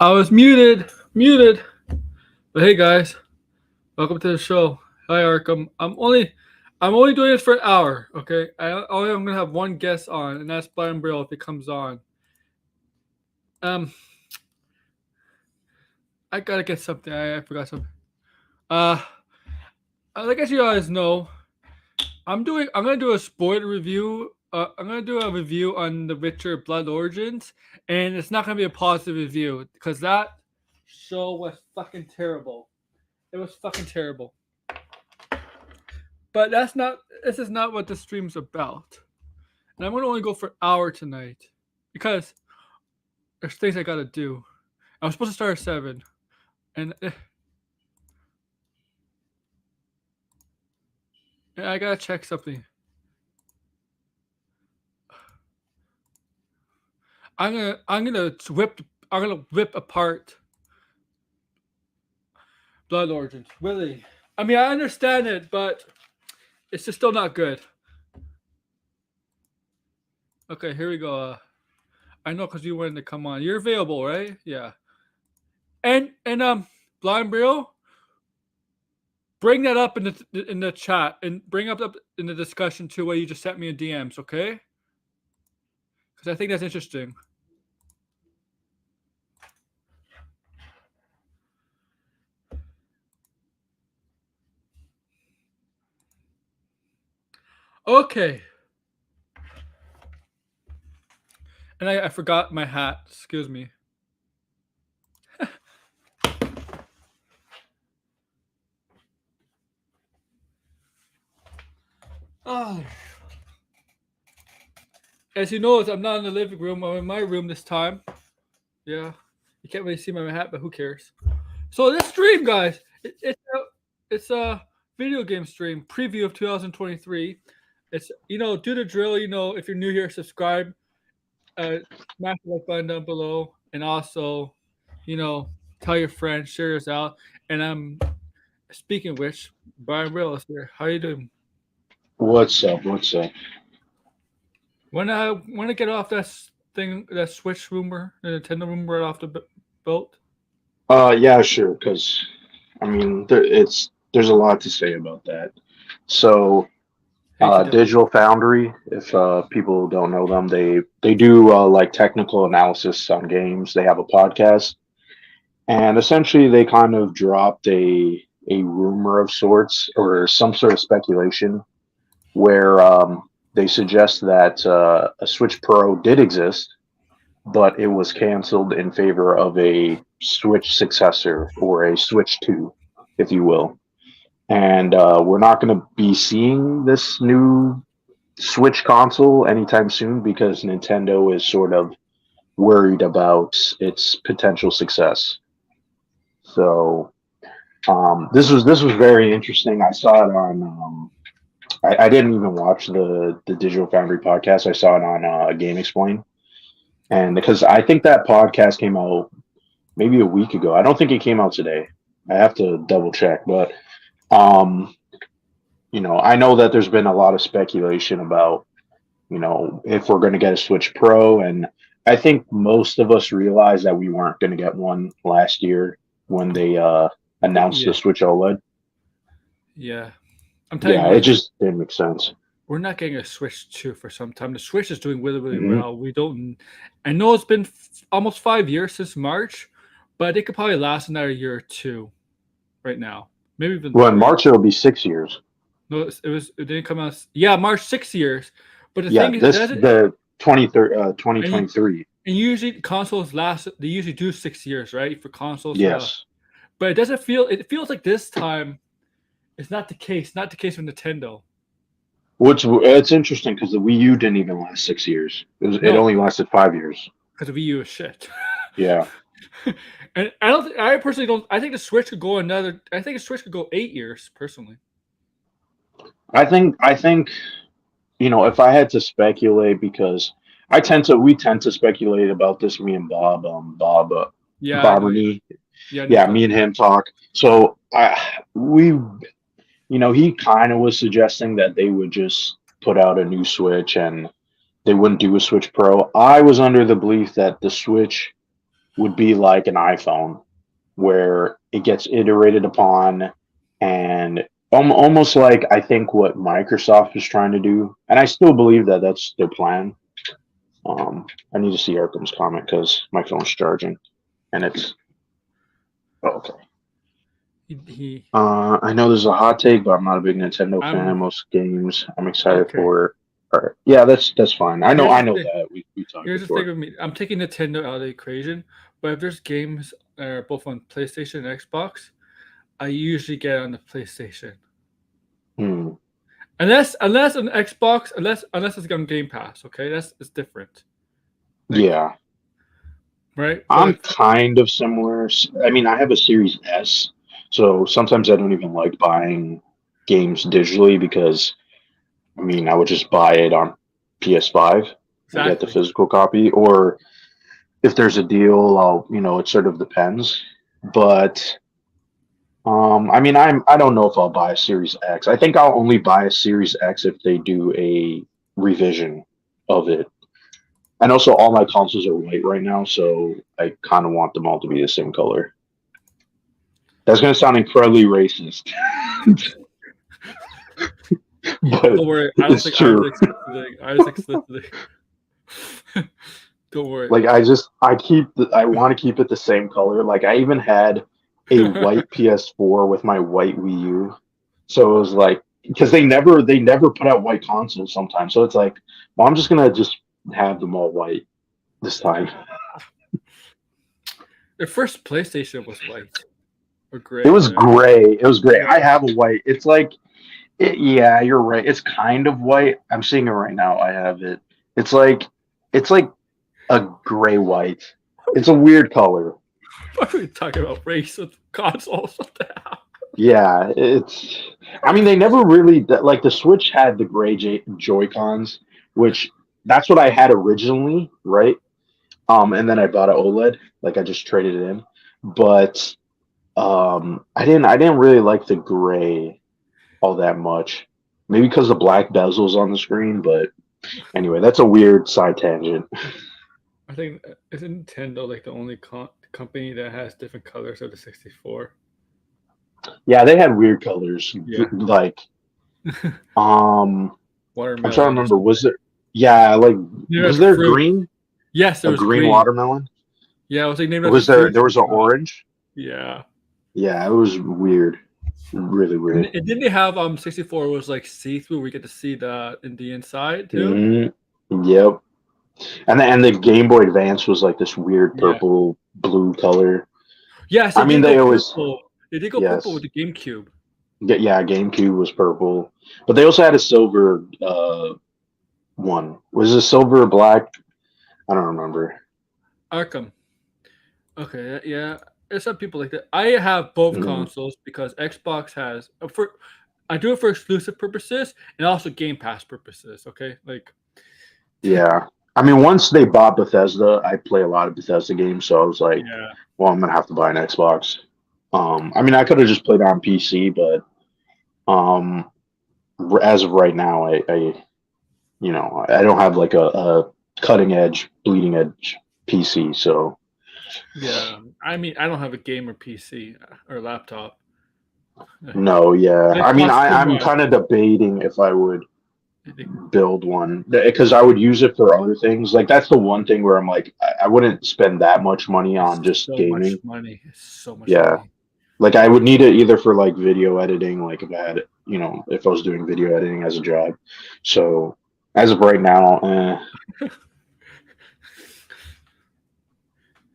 I was muted. But hey guys, welcome to the show. Hi Arkham. I'm only doing this for an hour. Okay, I'm gonna have one guest on, and that's Brian Brill if he comes on. Um, I gotta get something. I forgot something. Uh, like as you guys know, I'm gonna do a spoiler review. I'm gonna do a review on The Witcher Blood Origins, and it's not gonna be a positive review because that show was fucking terrible. It was fucking terrible. But that's not. This is not what the stream's about. And I'm gonna only go for an hour tonight because there's things I gotta do. I was supposed to start at 7, and I gotta check something. I'm gonna rip apart Blood Origins. Really. I mean, I understand it, but it's just still not good. Okay, here we go. I know because you wanted to come on. You're available, right? Yeah. And Blind Brio, bring that up in the chat and bring up in the discussion too. Where you just sent me in DMs, okay? Because I think that's interesting. Okay. And I forgot my hat. Excuse me. Oh. As you know, I'm not in the living room. I'm in my room this time. Yeah. You can't really see my hat, but who cares? So this stream, guys, it's a video game stream preview of 2023. It's do the drill. If you're new here, subscribe, smash the like button down below, and also, tell your friends, share us out. And speaking of which, Brian Will is here. How you doing? What's up? What's up? When I get off that Switch rumor, the Nintendo rumor right off the boat. Yeah, sure. Because I mean, there's a lot to say about that. So, Hate to do. Digital Foundry, if people don't know them, they do like technical analysis on games. They have a podcast, and essentially they kind of dropped a rumor of sorts or some sort of speculation where they suggest that a Switch Pro did exist but it was canceled in favor of a Switch successor or a Switch 2, if you will. And we're not going to be seeing this new Switch console anytime soon because Nintendo is sort of worried about its potential success. So this was very interesting. I saw it on. I didn't even watch the Digital Foundry podcast. I saw it on Game Explain, and because I think that podcast came out maybe a week ago. I don't think it came out today. I have to double check, but um, I know that there's been a lot of speculation about, if we're going to get a Switch Pro, and I think most of us realized that we weren't going to get one last year when they announced Yeah, the Switch OLED. yeah. I'm telling you Yeah, it what, just didn't make sense. we're not getting a Switch 2 for some time. The Switch is doing really, really Hmm. well. We don't. I know it's been almost 5 years since March, but it could probably last another year or two right now, maybe even Well, in 3. March it'll be 6 years. No, it didn't come out. Yeah, March 6 years. But the Yeah, thing is, it this doesn't. the And, you, 2023. and usually consoles last. They usually do 6 years, right, for consoles. Yes. But it doesn't feel. It feels like this time it's not the case. Not the case with Nintendo. Which it's interesting because the Wii U didn't even last 6 years. It No, only lasted 5 years. because the Wii U is shit. Yeah. And I don't. I personally don't. I think the Switch could go another. I think the Switch could go 8 years. Personally. I think if I had to speculate, because we tend to speculate about this, me and Yeah, I Bob know you. Ernie. Yeah, I know you're Yeah, me talking and about. him talk. So he kind of was suggesting that they would just put out a new Switch and they wouldn't do a Switch Pro. I was under the belief that the Switch would be like an iPhone, where it gets iterated upon, and almost like I think what Microsoft is trying to do, and I still believe that that's their plan. I need to see Arkham's comment because my phone's charging, and it's okay. He I know this is a hot take, but I'm not a big Nintendo fan. I'm Most games I'm excited okay. for. All right. Yeah, that's fine. I know Here's I the know thing. that we talked Here's the thing before. with me. I'm taking Nintendo out of the equation, but if there's games both on PlayStation and Xbox, I usually get on the PlayStation. Hmm. Unless an Xbox, unless it's on Game Pass, okay, it's different. Like, Yeah, right? But I'm like, kind of similar. I mean, I have a Series S, so sometimes I don't even like buying games digitally because I mean I would just buy it on PS5 and get the exactly. physical copy, or if there's a deal, it sort of depends. But I mean, I don't know if I'll buy a Series X. I think I'll only buy a Series X if they do a revision of it. And also, all my consoles are white right now, so I kind of want them all to be the same color. That's going to sound incredibly racist, but Don't worry. it's I was true. explicit. I was explicit. Don't worry. Like I want to keep it the same color. Like I even had a white PS4 with my white Wii U. So it was like because they never put out white consoles sometimes. So it's like, well, I'm just gonna just have them all white this time. The first PlayStation was white or It gray, was right? gray. It was gray. Yeah. I have a white. It's like yeah, you're right. It's kind of white. I'm seeing it right now. I have it. It's like it's like a gray white. It's a weird color. Why are we talking about race with consoles? What the hell? Yeah, it's. I mean, they never really like the Switch had the gray Joy Cons, which that's what I had originally, right? And then I bought an OLED, like I just traded it in. But I didn't really like the gray all that much. Maybe because the black bezels on the screen, but anyway, that's a weird side tangent. I think isn't Nintendo like the only company that has different colors of the 64? Yeah, they had weird colors, Yeah. like um, I'm trying to Watermelon. remember. Was there? Yeah, like Named was after there fruit. green? Yes, there A was green green. watermelon? Yeah, it was like named after Was there? fruits. There was an orange. Yeah. Yeah, it was weird, really weird. And didn't they have 64 was like see through? We get to see the inside too. hmm Yep. And the Game Boy Advance was like this weird Yeah. purple blue color. Yes, I they mean, did go they always purple. They did go purple with yes, the GameCube. yeah. GameCube was purple, but they also had a silver one. Was it silver or black? I don't remember. Arkham. Okay, yeah. There's some people like that. I have both Mhm. consoles because Xbox has for I do it for exclusive purposes and also Game Pass purposes. Okay, like Yeah. I mean, once they bought Bethesda, I play a lot of Bethesda games, so I was like, yeah, well, I'm gonna have to buy an Xbox. I mean, I could have just played on PC, but um, as of right now, I don't have like a cutting edge, bleeding edge PC. So yeah. I mean, I don't have a gamer PC or laptop. no, yeah. It I mean, costs too I'm much. kind of debating if I would I think build one because I would use it for other things. Like that's the one thing where I'm like, I wouldn't spend that much money it's on just so much gaming. money. It's so much Yeah. money. Like I would need it either for like video editing, like if I had, if I was doing video editing as a job. So as of right now, Yeah,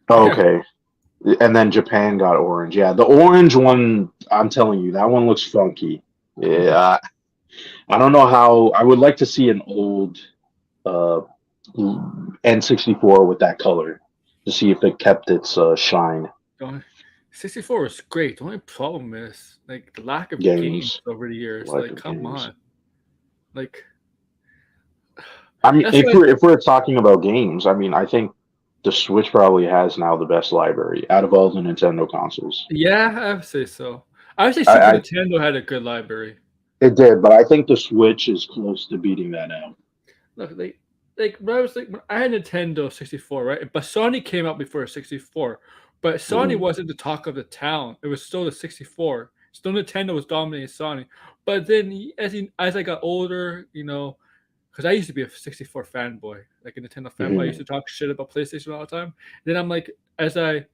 okay. And then Japan got orange. Yeah, the orange one, I'm telling you, that one looks funky. Yeah, I don't know how. I would like to see an old uh, N64 with that color to see if it kept its shine. don't- 64 is great. The only problem is like the lack of games Games, over the years. like Like, of come games. on. Like I mean, that's if why. we're talking about games, I mean, I think the Switch probably has now the best library out of all the Nintendo consoles. Yeah, I would say so. I would say Super I Nintendo had a good library. It did, but I think the Switch is close to beating that out. Look, they like when I was like when I had Nintendo 64, right? But Sony came out before 64. But Sony Mhm. wasn't the talk of the town. It was still the 64. Still Nintendo was dominating Sony. But then as I got older, because I used to be a 64 fanboy, like a Nintendo fanboy. I used Mhm. to talk shit about PlayStation all the time. Then I'm like, as I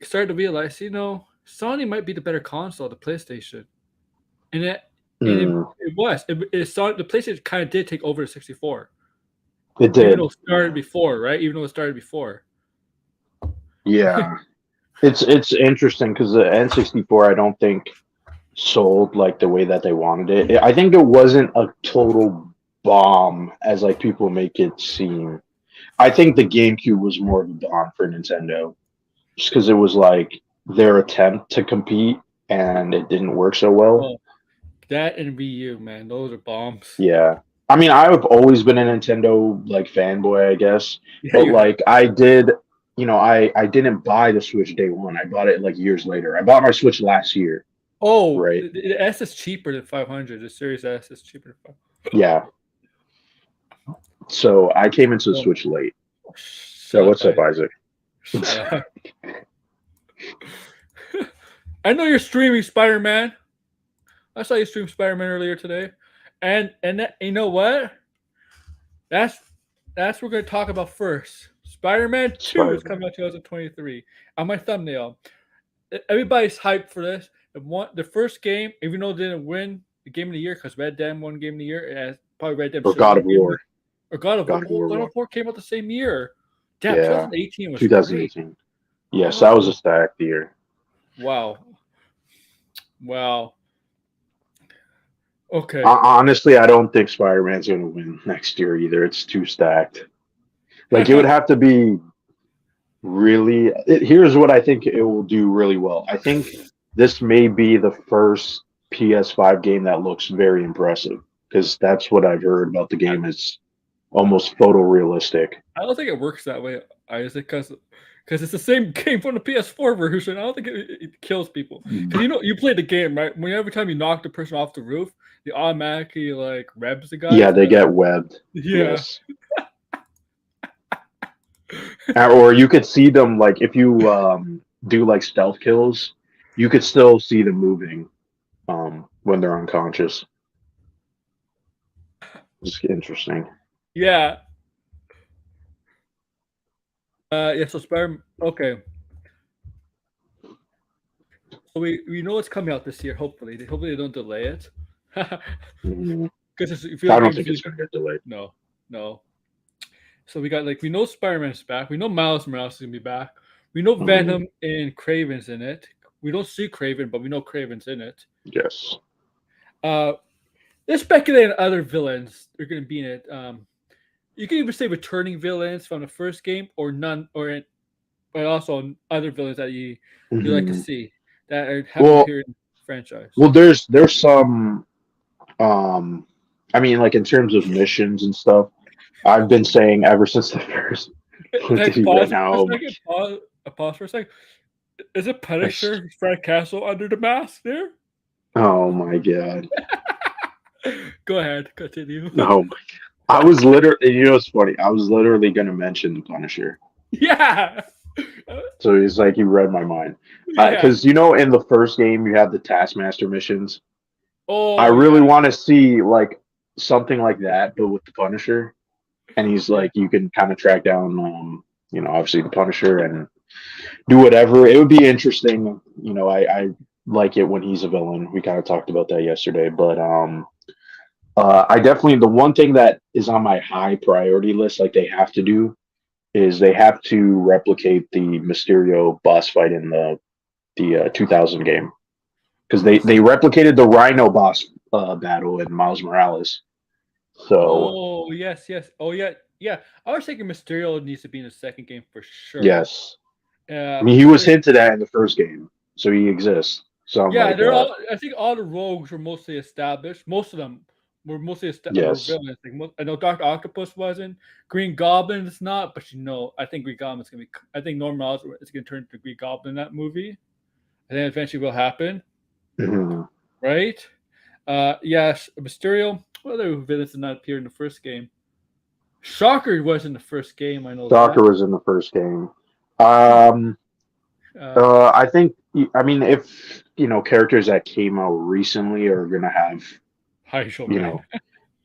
started to realize, Sony might be the better console, the PlayStation. And Mm. it was. The PlayStation kind of did take over the 64. It Even though did. it started before, right? Even though it started before. Yeah. It's interesting because the N64 I don't think sold like the way that they wanted it. I think it wasn't a total bomb as like people make it seem. I think the GameCube was more of a bomb for Nintendo just because it was like their attempt to compete and it didn't work so well. Oh, that and Wii U, man, those are bombs. Yeah. I mean, I've always been a Nintendo like fanboy, I guess, Yeah, but you have. like I did, I didn't buy the Switch day one. I bought it like years later. I bought my Switch last year, Oh, right? the S is cheaper than 500. The Series S is cheaper than Yeah. So I came into the 500. Switch late. Oh, shut Yeah, up, what's up, Isaac. Isaac? Shut up. I know you're streaming Spider Man. I saw you stream Spider Man earlier today, and you know what? That's that's what we're gonna talk about first. Spider Man Two is coming Spider-Man. out 2023 on my thumbnail. Everybody's hyped for this. The first game, even though it didn't win the game of the year because Red Dead won game of the year, it has probably Red Dead Or should have God won of game of the War. or God of War. God of Oh, War God of one. War came out the same year. Damn, Yeah. 2018 was great. 2018. Yes, God of that was a War. stacked year. Wow. Wow. Okay. Honestly, I don't think Spider-Man's going to win next year either. It's too stacked. Like it would have to be really. Here's what I think it will do really well. I think this may be the first PS5 game that looks very impressive because that's what I've heard about the I, game. It's almost photorealistic. I don't think it works that way, Isaac, because it's the same game from the PS4 version. I don't think it kills people. Because you play the game, right? When every time you knock the person off the roof, they automatically like revs the guy Yeah, to they the get webbed. yeah. Yes. Or you could see them like if you do like stealth kills, you could still see them moving when they're unconscious. It's interesting. Yeah. Yeah, so Spider okay. So we know it's coming out this year, hopefully. Hopefully they don't delay it. Mhm. Because I video don't games think it's gonna get delayed. no. No. So we know Spider-Man's back. We know Miles Morales is gonna be back. We know Mhm. Venom and Craven's in it. We don't see Craven, but we know Craven's in it. Yes. Uh, they're speculating other villains are going to be in it. You can even say returning villains from the first game, or none, but also other villains that you like to Mhm. see that haven't Well, appeared in the franchise. well, there's some. Um, I mean, like in terms of missions and stuff, I've been saying ever since the first. What did Like he right pause for now? a Oh my! second. Pause for a second. Is it I s- Punisher Fred Castle under the mask there? Oh my god! Go ahead, continue. Oh my! I was literally. You know, it's funny. I was literally gonna mention the Punisher. Yeah. So he's like, he read my mind. Yeah. Because in the first game you have the Taskmaster missions. I Oh really yeah. want to see like something like that, but with the Punisher. And he's Yeah. like, you can kind of track down, obviously the Punisher and do whatever. It would be interesting. I like it when he's a villain. We kind of talked about that yesterday, but I definitely the one thing that is on my high priority list, like they have to do, is they have to replicate the Mysterio boss fight in the 2000 game because they replicated the Rhino boss battle in Miles Morales. So Oh yes, yes. Oh yeah, yeah. I was thinking Mysterio needs to be in the second game for sure. yes, I mean he was Because hinted at in the first game, so he exists. So I'm yeah, like, they're all. I think all the rogues were mostly established. Most of them were were yes, villains. I know Doctor Octopus wasn't. Green Goblin is not, but I think Green Goblin is gonna be. I think Norman Osborn is gonna turn into Green Goblin in that movie. I think eventually will happen, hmm right? Yes, Mysterio. What other villains did not appear in the first game? Shocker was in the first game. I know Soccer that. was in the first game. Um, Uh, I think. I mean, if characters that came out recently are gonna have, Hydro you Man. know,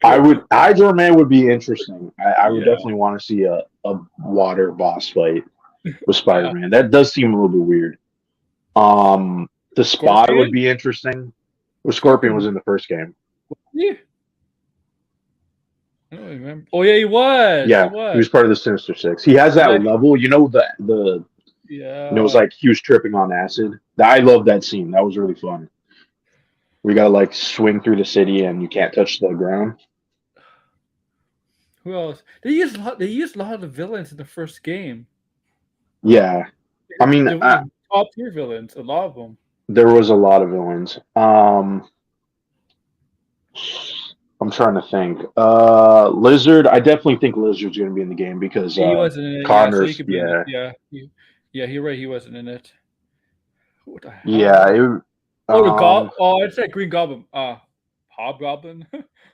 I would Hydro Man would be interesting. I would Yeah. definitely want to see a water boss fight with Spider Uh, Man. That does seem a little bit weird. The Spy would Scorpion. be interesting. Well, Scorpion was Scorpion. in the first game. Yeah. I don't remember. Oh yeah, he was. He Yeah, he was. was part of the Sinister Six. He has that Yeah. level, the it was Yeah. like he was tripping on acid. I love that scene. That was really fun. We gotta like swing through the city and you can't touch the ground. Who else? They used a lot of the villains in the first game. Yeah, I mean, The top tier villains. A lot of them. there was a lot of villains. I'm trying to think. Lizard. I definitely think Lizard's gonna be in the game because He wasn't in it. Yeah, so he Connor's. could be in it. Yeah, Yeah. Yeah, you're right. He wasn't in it. What the yeah. hell? Oh, the Um, Oh, I said Green Goblin. Hobgoblin.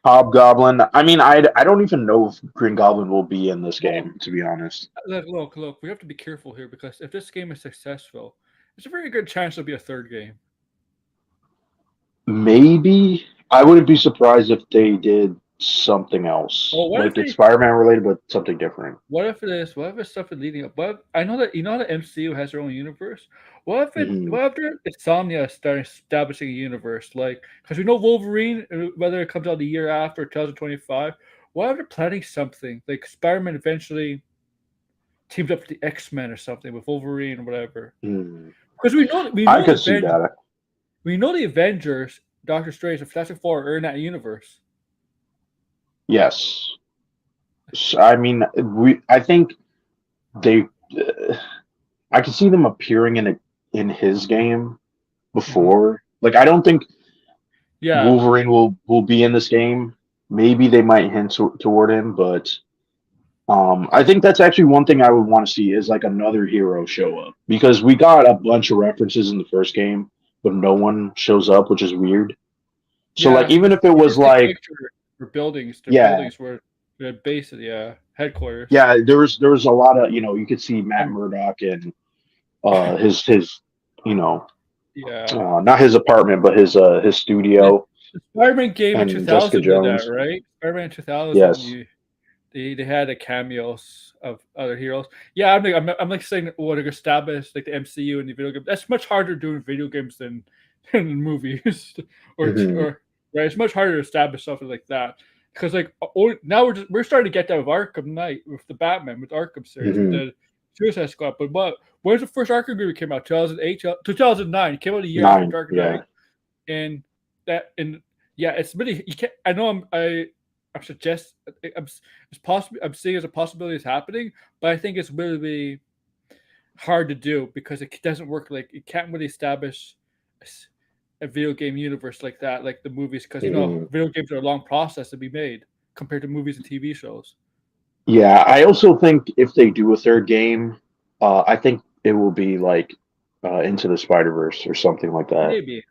Hobgoblin. I mean, I don't even know if Green Goblin will be in this Well, game, to be honest. look. We have to be careful here because if this game is successful, there's a very good chance there'll be a third game. Maybe I wouldn't be surprised if they did something else, Oh, what if like it's they? Spider-Man related, but something different. What if it is? What if it's stuff leading up? But I know that the MCU has their own universe. What if it? Hmm. What if Insomnia starting establishing a universe like? Because we know Wolverine, whether it comes out the year after 2025. What if they're planning something like Spider-Man eventually teams up with the X-Men or something with Wolverine or whatever? Hmm. Because we I know the could see Avengers. that. We know the Avengers, Doctor Strange, and Fantastic Four are in that universe. Yes. I mean, I think they. I can see them appearing in his game Hmm. before. Like, I don't think Yeah, Wolverine will be in this game. Maybe they might hint toward him, but I think that's actually one thing I would want to see is like another hero show up because we got a bunch of references in the first game, but no one shows up, which is weird. So like yeah. even if it You was just take like picture for buildings. Their yeah, buildings were their base. Yeah, headquarters. yeah, there was a lot of you could see Matt Um, Murdock and his you know yeah. not his apartment but his The, studio the Spider-Man game in and Jessica 2000 did that, Jones. right? Spider-Man 2000. Yes. They had a cameos of other heroes. Yeah, I'm like saying what to establish like the MCU and the video game. That's much harder doing video games than movies Hmm. or right. It's much harder to establish something like that because like now we're starting to get that with Arkham Knight with the Batman with Arkham series with Hmm. the Suicide Squad. But when's the first Arkham movie came out? 2008, 2009. It came out a year after 9. Dark Knight, Yeah. and and yeah, it's really you can't. I know I'm suggest it's possible. I'm seeing as a possibility is happening, but I think it's really hard to do because it doesn't work. Like it can't really establish a video game universe like that, like the movies, because Hmm. video games are a long process to be made compared to movies and TV shows. Yeah, I also think if they do a third game, I think it will be like Into the Spider Verse or something like that. Maybe,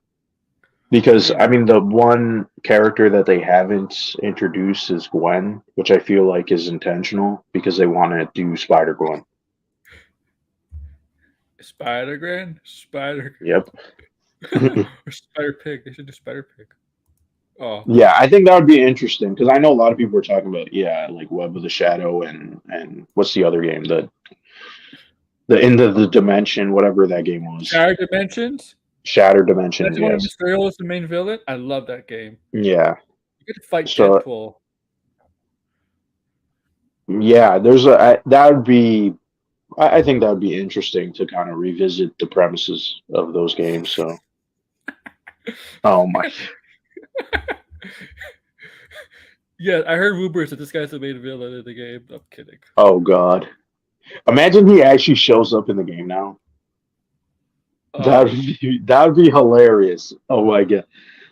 Because I maybe. mean, the one character that they haven't introduced is Gwen, which I feel like is intentional because they want to do Spider Gwen. Spider Gwen, Spider Yep. or Spider Pig. They should do Spider Pig. Oh, Yeah, I think that would be interesting because I know a lot of people are talking about like Web of the Shadow and what's the other game the End of the Dimension, whatever that game was, Shattered Dimensions. Shatter Dimension. That's the one of Yes. Mysterio is the main villain. I love that game. Yeah. You get to fight So Deadpool. yeah, that would be. I think that would be interesting to kind of revisit the premises of those games. So, oh my, Yeah, I heard rumors that this guy's the main villain in the game. I'm kidding. oh god! Imagine he actually shows up in the game now. That would Uh, be hilarious. Oh my god!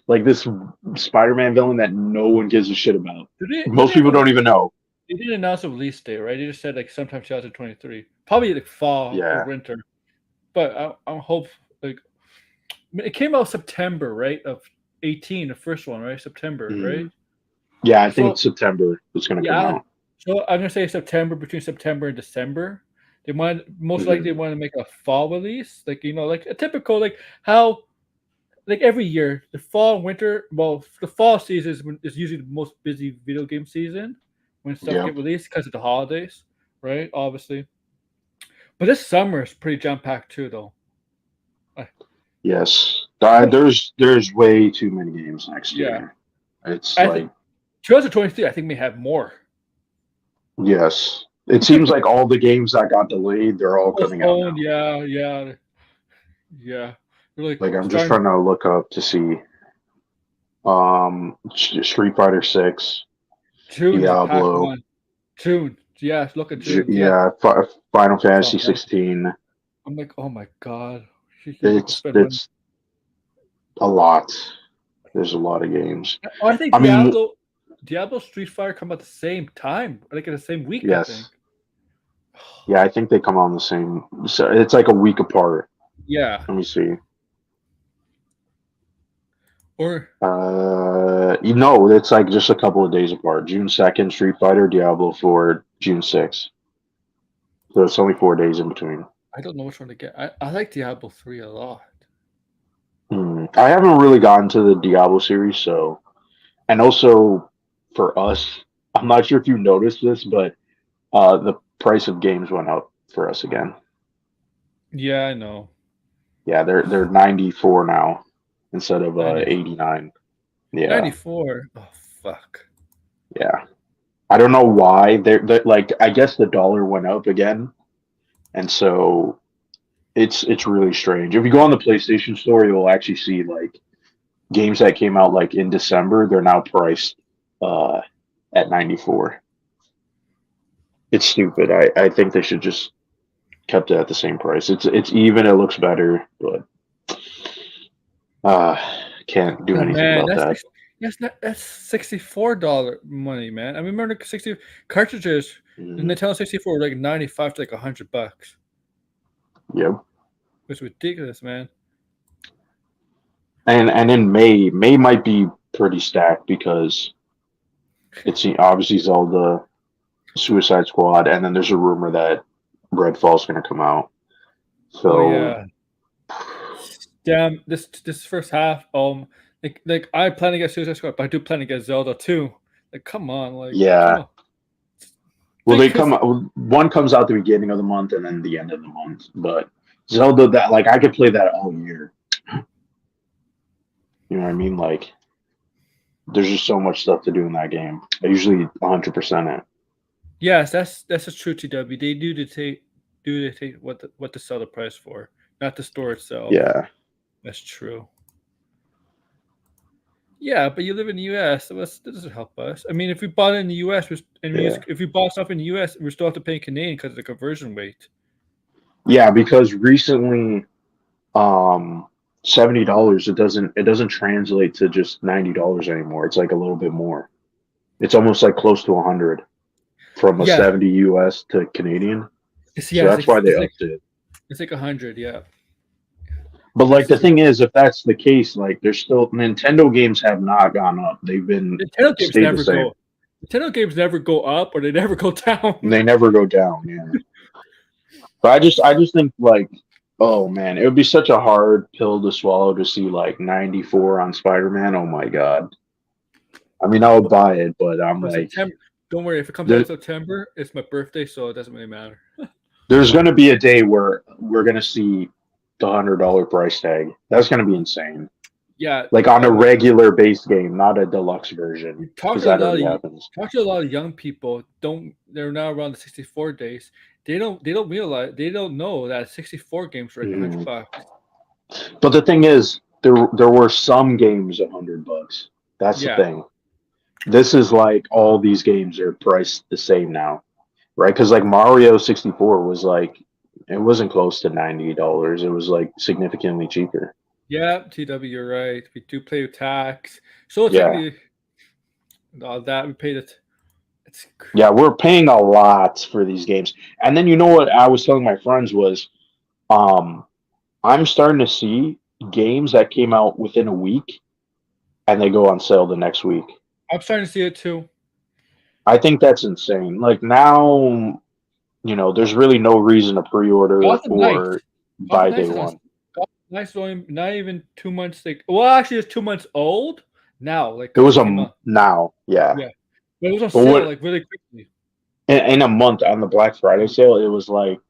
Like this Spider-Man villain that no one gives a shit about. do they Most have people a? don't even know. They didn't announce a release date, right? They just said like sometime 2023, probably like fall or Yeah. winter. But I hope like it came out September, right? Of 18, the first one, right? September, right? Mhm. Yeah, I think So September is going to come yeah, out. So I'm gonna say September, between September and December. They want most likely Hmm. they want to make a fall release, like like a typical like how like every year the fall and winter. Well, the fall season is usually the most busy video game season when stuff Yeah. get released because of the holidays, right? Obviously, but this summer is pretty jam packed too, though. Like, Yes. well, There's way too many games next yeah, year. It's I think like 2023. I think may have more yes. It seems like all the games that got delayed, they're all coming out postponed. now. Yeah, yeah, yeah. They're like Like I'm just starting trying to look up to see Street Fighter 6, June is a packed Diablo, one. June, yeah, look at June. Yeah, Yeah, Final Final Fantasy Fantasy. 16. I'm like, oh my god, people It's spend money. it's a lot. There's a lot of games. Oh, I think I mean, Diablo Street Fighter come at the same time, like in the same week. I think. yes. Yeah, I think they come on the same. So it's like a week apart. Yeah, Let me see. or It's like just a couple of days apart. June 2nd, Street Fighter, Diablo 4, June 6th. So it's only 4 days in between. I don't know which one to get. I like Diablo 3 a lot. I haven't really gotten to the Diablo series, so and also for us, I'm not sure if you noticed this, but the price of games went up for us again. Yeah, I know. Yeah, they're 94 now instead of 94. 89. Yeah, 94. Oh fuck. yeah. I don't know why. They're like I guess the dollar went up again, and so it's really strange. If you go on the PlayStation Store, you'll actually see like games that came out like in December. They're now priced uh, at 94. It's stupid. I think they should just kept it at the same price. It's even. It looks better, but uh, can't do Oh anything man, about that. that's $64 money, man. I remember the 60 cartridges. The Mhm. Nintendo 64 were like 95 to like $100. Yep. It's ridiculous, man. And in May might be pretty stacked because it's obviously Zelda, Suicide Squad, and then there's a rumor that Redfall's going to come out. Oh So yeah. Damn, this first half, like I plan to get Suicide Squad, but I do plan to get Zelda too. Like, come on, like, come yeah, on. well they Because come one comes out the beginning of the month and then the end of the month. But Zelda, that like I could play that all year. You know what I mean? Like there's just so much stuff to do in that game. I usually 100% it. yes, that's a true TW. They do take what to sell the price for, not the store itself. Yeah, That's true. Yeah, but you live in the U.S., so that doesn't help us. I mean, if we bought it in the U.S., yeah, if we bought stuff in the U.S., we still have to pay Canadian because of the conversion rate. yeah. Because recently, um, $70 it doesn't translate to just $90 anymore. It's like a little bit more. It's almost like close to 100 from a Yeah, 70 US to Canadian. it's So yeah, that's why they upped it. it's like 100. Yeah, But like it's the too thing much. is, if that's the case, like there's still Nintendo games have not gone up. They've been Nintendo games stayed the never same. go. Nintendo games never go up or they never go down. They never go down. Yeah. But I just think like, oh man, it would be such a hard pill to swallow to see like 94 on Spider-Man. Oh my god. I mean, I would But, buy it, but I'm but like, September, don't worry. If it comes out in there, September, it's my birthday, so it doesn't really matter. there's gonna be a day where we're gonna see the $100 price tag. That's gonna be insane. Yeah, Like on a I will. regular base game, not a deluxe version, You talk because to a that lot already of happens. talk to a lot of young people. They're now around the 64 days. They don't realize they don't know that 64 games are like Mhm. $100. But the thing is, there were some games $100. That's the Yeah, thing. This is like all these games are priced the same now, right? Because like Mario 64 was like it wasn't close to $90. It was like significantly cheaper. yeah. TW, you're right. We do pay tax, so Yeah, technically all that we paid it. It's yeah, we're paying a lot for these games. And then you know what I was telling my friends was, um, I'm starting to see games that came out within a week and they go on sale the next week. I'm starting to see it too. I think that's insane. Like now, there's really no reason to pre-order Gotham or Knights. Gotham buy day Knights is on. one. Gotham Knights is only not even 2 months. Like, well, actually, it's 2 months old now. Like, It because was it came out. now, yeah. Yeah, but it was on But sale what like really quickly. in a month on the Black Friday sale, it was like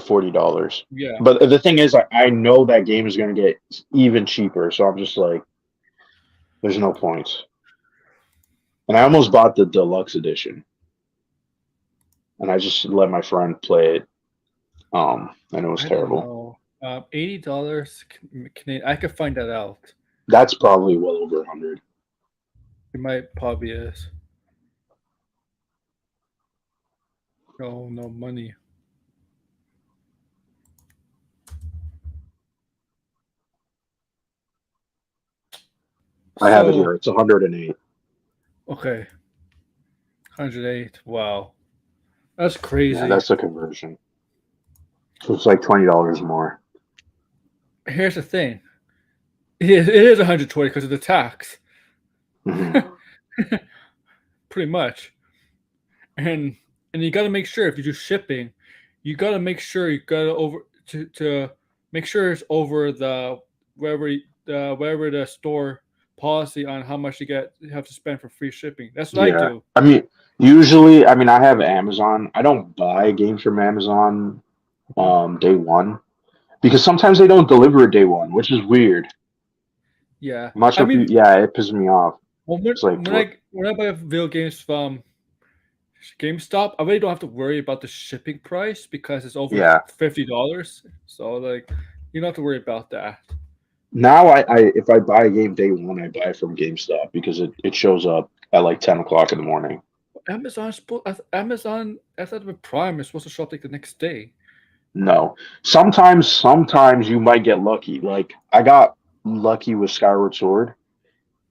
$40. Yeah, But the thing is, I know that game is going to get even cheaper, so I'm just like, there's no point. And I almost bought the deluxe edition, and I just let my friend play it. And it was I don't terrible. know. $80 Canadian. I could find that out. That's probably well over 100. It might probably is. Oh no, money. I have it So here. It's 108. okay, 108. Wow, that's Yeah, crazy. that's the conversion. So it's like $20 more. Here's the thing. It is 120 because of the tax. Hmm. Pretty much. and and you got to make sure if you do shipping, you got to make sure you got to over to make sure it's over the wherever the store policy on how much you have to spend for free shipping. That's what I Yeah. do. I mean, usually, I mean, I have Amazon. I don't buy games from Amazon Mhm. day one because sometimes they don't deliver it day one, which is weird. Yeah, I'm not I sure if mean, yeah, it pisses me off. when It's like, when I when I buy video games from GameStop, I really don't have to worry about the shipping price because it's over yeah. $50. So like, you don't have to worry about that. Now, if I buy a game day one, I buy it from GameStop because it shows up at like 10 o'clock in the morning. Amazon, I thought with Prime is supposed to show up like the next day. No. Sometimes you might get lucky. Like I got lucky with Skyward Sword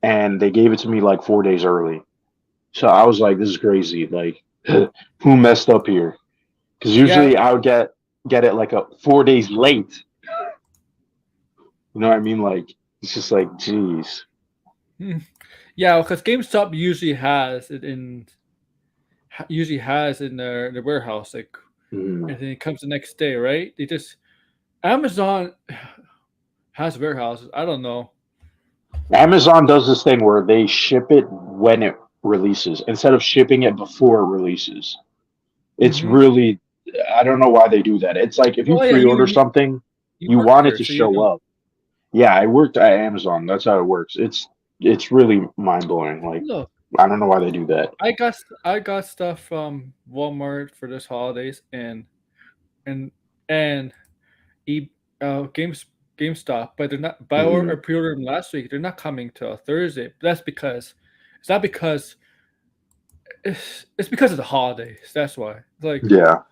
and they gave it to me like 4 days early. So I was like, this is crazy. Like who messed up here? Because Yeah, usually I would get it like 4 days late. You know what I mean? Like it's just like, geez. hmm. Yeah, because GameStop usually has in their warehouse, like, Mm. and then it comes the next day, right? They just Amazon has warehouses. I don't know. Amazon does this thing where they ship it when it releases instead of shipping it before it releases. It's Hmm. really, I don't know why they do that. It's like if you Well, yeah, pre-order something, you you work want it there, to so you show know. up. Yeah, I worked at Amazon. That's how it works. It's really mind blowing. Like Look, I don't know why they do that. I got stuff from Walmart for this holidays and and e games GameStop, but they're not. But I Hmm. pre-ordered them last week. They're not coming till Thursday. That's because it's not because it's because of the holidays. That's why. It's like Yeah,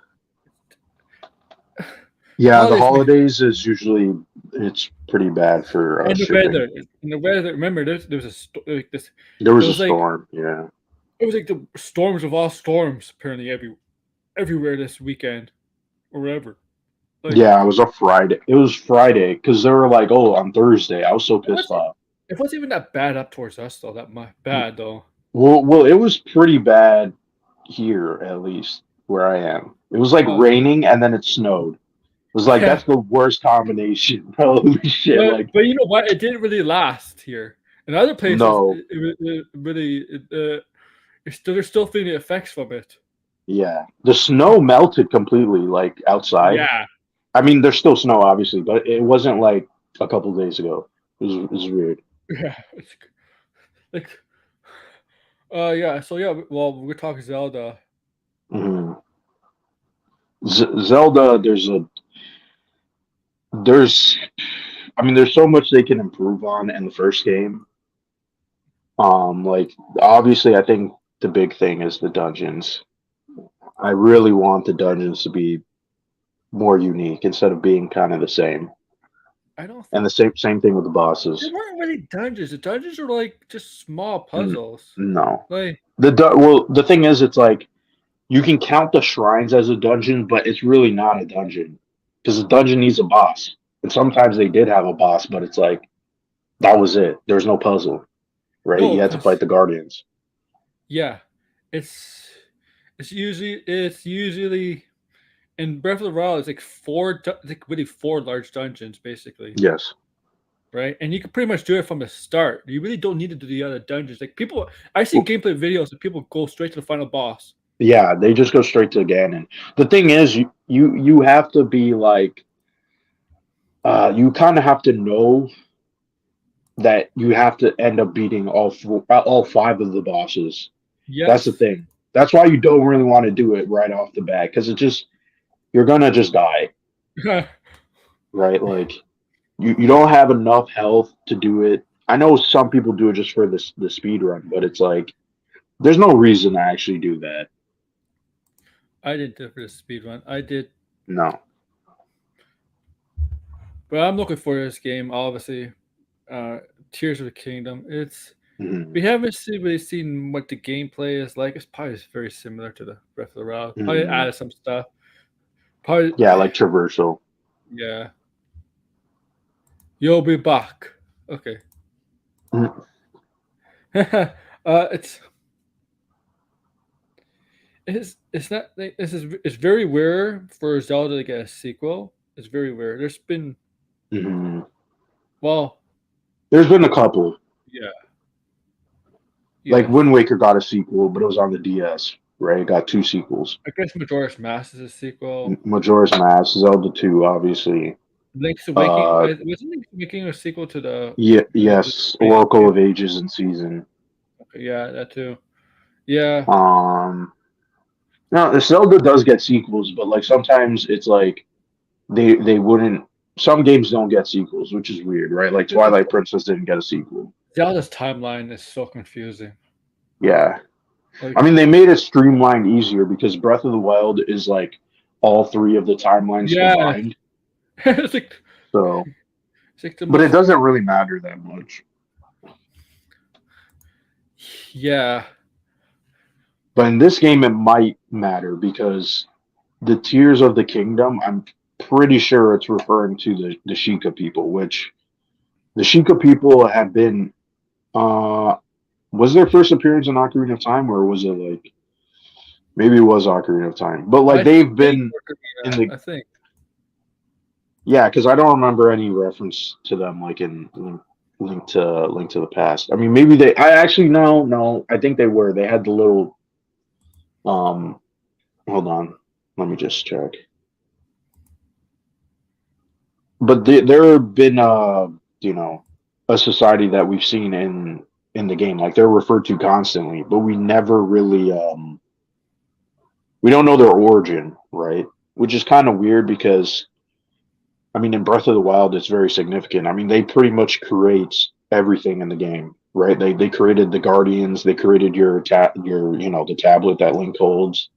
yeah. The holidays holidays is usually it's pretty bad for and the shipping. weather. And the weather. Remember, there was like this. There It was a was like storm. Yeah, it was like the storms of all storms. Apparently, everywhere this weekend or whatever. Like yeah. It was a Friday. It was Friday because they were like, oh, on Thursday. I was so it pissed wasn't. off. It wasn't even that bad up towards us though. That much bad though. Well, it was pretty bad here, at least where I am. It was like Oh raining and then it snowed. It was like yeah. that's the worst combination. Holy shit! Like But you know what? It didn't really last here. In other places, no, it really they're still feeling the effects from it. yeah, the snow melted completely. Like outside. Yeah, I mean, there's still snow, obviously, but it wasn't like a couple days ago. It was weird. yeah. It's like yeah. So yeah. Well, we're talking Zelda. Hmm. Zelda, there's, I mean, there's so much they can improve on in the first game. Like obviously, I think the big thing is the dungeons. I really want the dungeons to be more unique instead of being kind of the same. I don't. And the same thing with the They bosses. weren't really dungeons. The dungeons were like just small N- puzzles. no, Like well, the thing is, it's like you can count the shrines as a dungeon, but it's really not a dungeon because a dungeon needs a boss. And sometimes they did have a boss, but it's like that was it. There's no puzzle, right? no, You had to fight because the guardians. yeah, it's it's usually in Breath of the Wild. It's like it's like really four large dungeons basically, Yes. right? And you can pretty much do it from the start. You really don't need to do the other dungeons. Like people, I've seen Well, gameplay videos of people go straight to the final boss. yeah, they just go straight to Ganon. The thing is, you have to be like, you kind of have to know that you have to end up beating all five of the bosses. That's the Yes. thing. That's why you don't really want to do it right off the bat because it just you're gonna just die, right? Like you don't have enough health to do it. I know some people do it just for the speed run, but it's like there's no reason to actually do that. I didn't do it for the speed run. I did, No. but I'm looking for this game. Obviously, uh, Tears of the Kingdom. It's Hmm. we haven't really seen what the gameplay is like. It's probably very similar to the Breath of the Wild. Probably Hmm. added some stuff. Probably, Yeah, like traversal. yeah. You'll be back. Okay. Mhm. It's it's not like this is it's very rare for Zelda to get a sequel. It's very rare. There's been Hmm. well, There's been a couple. yeah, Like yes. Wind Waker got a sequel, but it was on the DS, right? It got two sequels. I guess Majora's Mask is a sequel. Majora's Mask, Zelda 2, obviously. Link's Awakening Uh, wasn't Link's Awakening a sequel to yeah, the yes, previous Oracle game? of Ages and Season. Okay, yeah, that too. Yeah, Um, no, the Zelda does get sequels, but like sometimes it's like they wouldn't. Some games don't get sequels, which is weird, right? Like Twilight Princess didn't get a sequel. Zelda's timeline is so confusing. Yeah, I Like, mean they made it streamlined easier because Breath of the Wild is like all three of the timelines yeah, combined. it's like So, it's like the but it most. doesn't really matter that much. Yeah, But in this game, it might matter because the Tears of the Kingdom, I'm pretty sure it's referring to the Sheikah people, which the Sheikah people have been. Uh, was their first appearance in Ocarina of Time, or was it like maybe it was Ocarina of Time? But like I they've think been in the I think yeah, because I don't remember any reference to them like in Link to the Past. I mean, maybe they. I actually no. I think they were. They had the little. Um, hold on, let me just check. But there have been you know a society that we've seen in the game like they're referred to constantly but we never really we don't know their origin, right? Which is kind of weird because I mean in Breath of the Wild it's very significant. I mean they pretty much create everything in the game, right? They created the guardians, they created your the tablet that Link holds.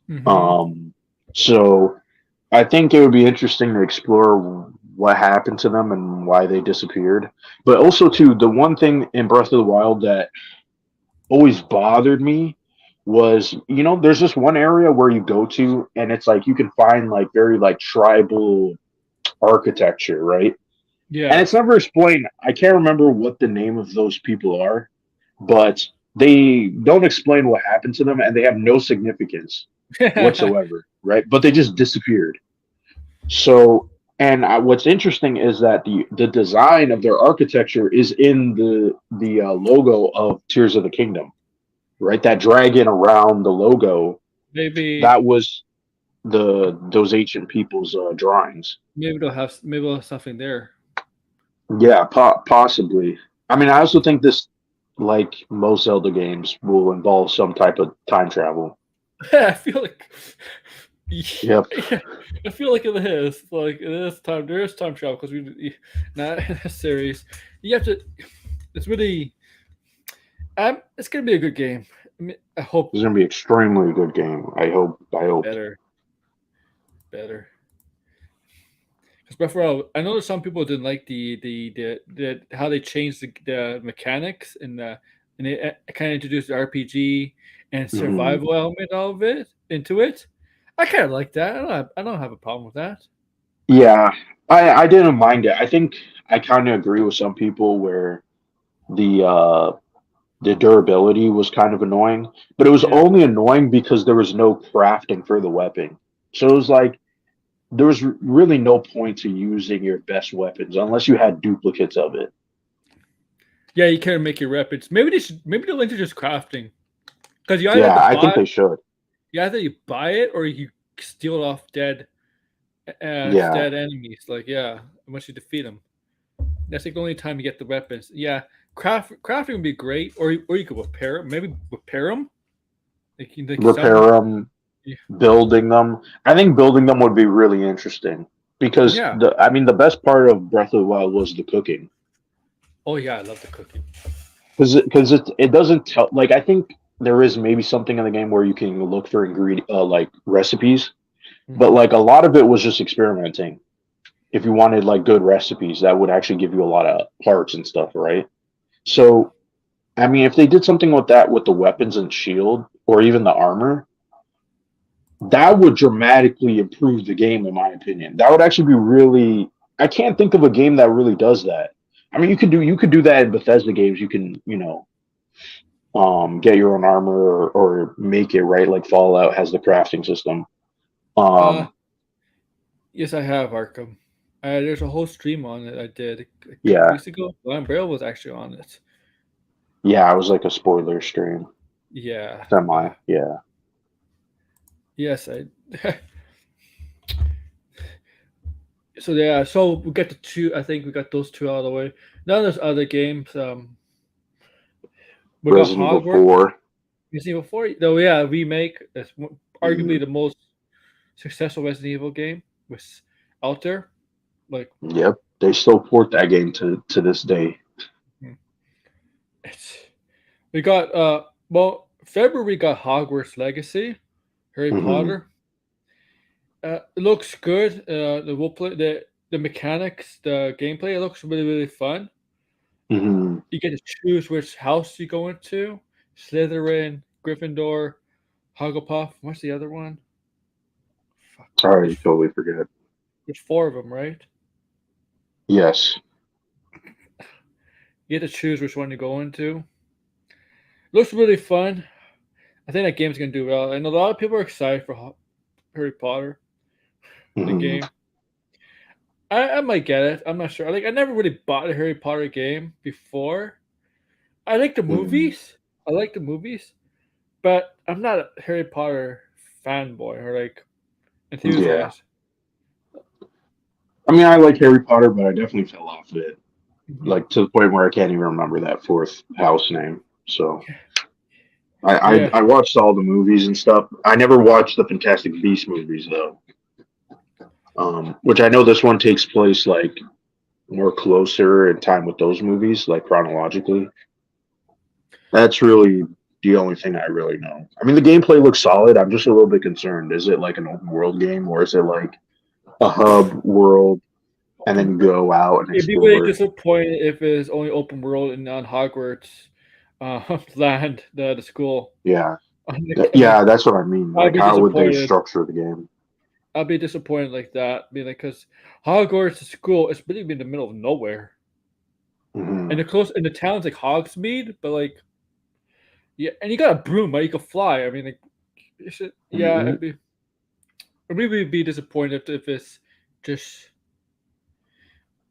hmm um so I think it would be interesting to explore what happened to them and why they disappeared. But also, too, the one thing in Breath of the Wild that always bothered me was, there's this one area where you go to, and it's like you can find like very like tribal architecture, right? And it's yes. never explained. I can't remember what the name of those people are, but they don't explain what happened to them, and they have no significance whatsoever, right? But they just disappeared. So, and what's interesting is that the design of their architecture is in the logo of Tears of the Kingdom, right? That dragon around the logo, maybe that was the those ancient people's drawings. maybe they'll have something there. Yeah, possibly. I mean, I also think this, like most Zelda games, will involve some type of time travel. I feel like Yep. yeah, I feel like it is like it is time. There is time travel because not in a series. You have to. It's really. It's gonna be a good game. I mean, I hope It's gonna be extremely good game. I hope. I hope. better, better. Because before, I know that some people didn't like the how they changed the mechanics and they kind of introduced the RPG and Mhm. survival element of it into it. I kind of like that. I don't have a problem with that. Yeah, I didn't mind it. I think I kind of agree with some people where the the durability was kind of annoying, but it was Yeah. only annoying because there was no crafting for the weapon. So it was like there was really no point to using your best weapons unless you had duplicates of it. Yeah, you can't make your weapons. Maybe they should. Maybe they'll introduce crafting because you either have Yeah, to I think buy. they should. You either you buy it or you steal it off Yeah, dead enemies. Like yeah, once you defeat them, that's like the only time you get the weapons. Yeah, crafting would be great, or you could repair 'em. Maybe repair them. Like repair some. them, building them. I think building them would be really interesting because Yeah. I mean, the best part of Breath of the Wild was the cooking Oh yeah, I love the cooking. because it doesn't tell. Like I think there is maybe something in the game where you can look for like recipes, but Hmm. like a lot of it was just experimenting. If you wanted like good recipes, that would actually give you a lot of parts and stuff, right? So I mean, if they did something with that with the weapons and shield or even the armor, that would dramatically improve the game, in my opinion. That would actually be really. I can't think of a game that really does that. I mean, you could do that in Bethesda games. You can get your own armor or make it right. Like Fallout has the crafting system. Uh, Um, yes, I have Arkham. There's a whole stream on it I did a couple yeah, weeks ago. Lion Braille was actually on it. yeah, I was like a spoiler stream, Yeah. semi. Yeah. Yes, I. So yeah, so we got the two. I think we got those two out of the way. Now there's other games. We got Resident Evil Hogwarts. 4. You see before, though. Yeah, remake. That's arguably Mhm. the most successful Resident Evil game was out there. Like Yep, they still port that game to this day. hmm, it's we got February we got Hogwarts Legacy, Harry Hmm. Potter. It looks good. The role play, the mechanics, the gameplay. It looks really fun. Hmm. You get to choose which house you go into: Slytherin, Gryffindor, Hufflepuff. What's the other one? Fuck. I totally forget. There's four of them, right? Yes. You get to choose which one you go into. Looks really fun. I think that game's gonna do well, and a lot of people are excited for Harry Potter, the Hmm. game. I might get it. I'm not sure. Like I never really bought a Harry Potter game before. I like the Hmm. movies. I like the movies, but I'm not a Harry Potter fanboy or like Yeah. enthusiast. I mean, I like Harry Potter, but I definitely fell off of it, Hmm. like to the point where I can't even remember that fourth house name. So I, I Yeah. I watched all the movies and stuff. I never watched the Fantastic Beast movies though, which I know this one takes place like more closer in time with those movies, like chronologically. That's really the only thing I really know. I mean, the gameplay looks solid. I'm just a little bit concerned. Is it like an open world game, or is it like a hub world and then you go out and It'd be really explore? disappointed if it's only open world and on Hogwarts land, the school. Yeah, Like, yeah, that's what I mean. I'd Like, be how would they disappointed. structure the game? I'd be disappointed like that, being like, because Hogwarts school is really in the middle of nowhere, Hmm. and the town's like Hogsmeade, but like, yeah, and you got a broom, right? You can fly. I mean, like, yeah, Hmm. I'd really be disappointed if it's just.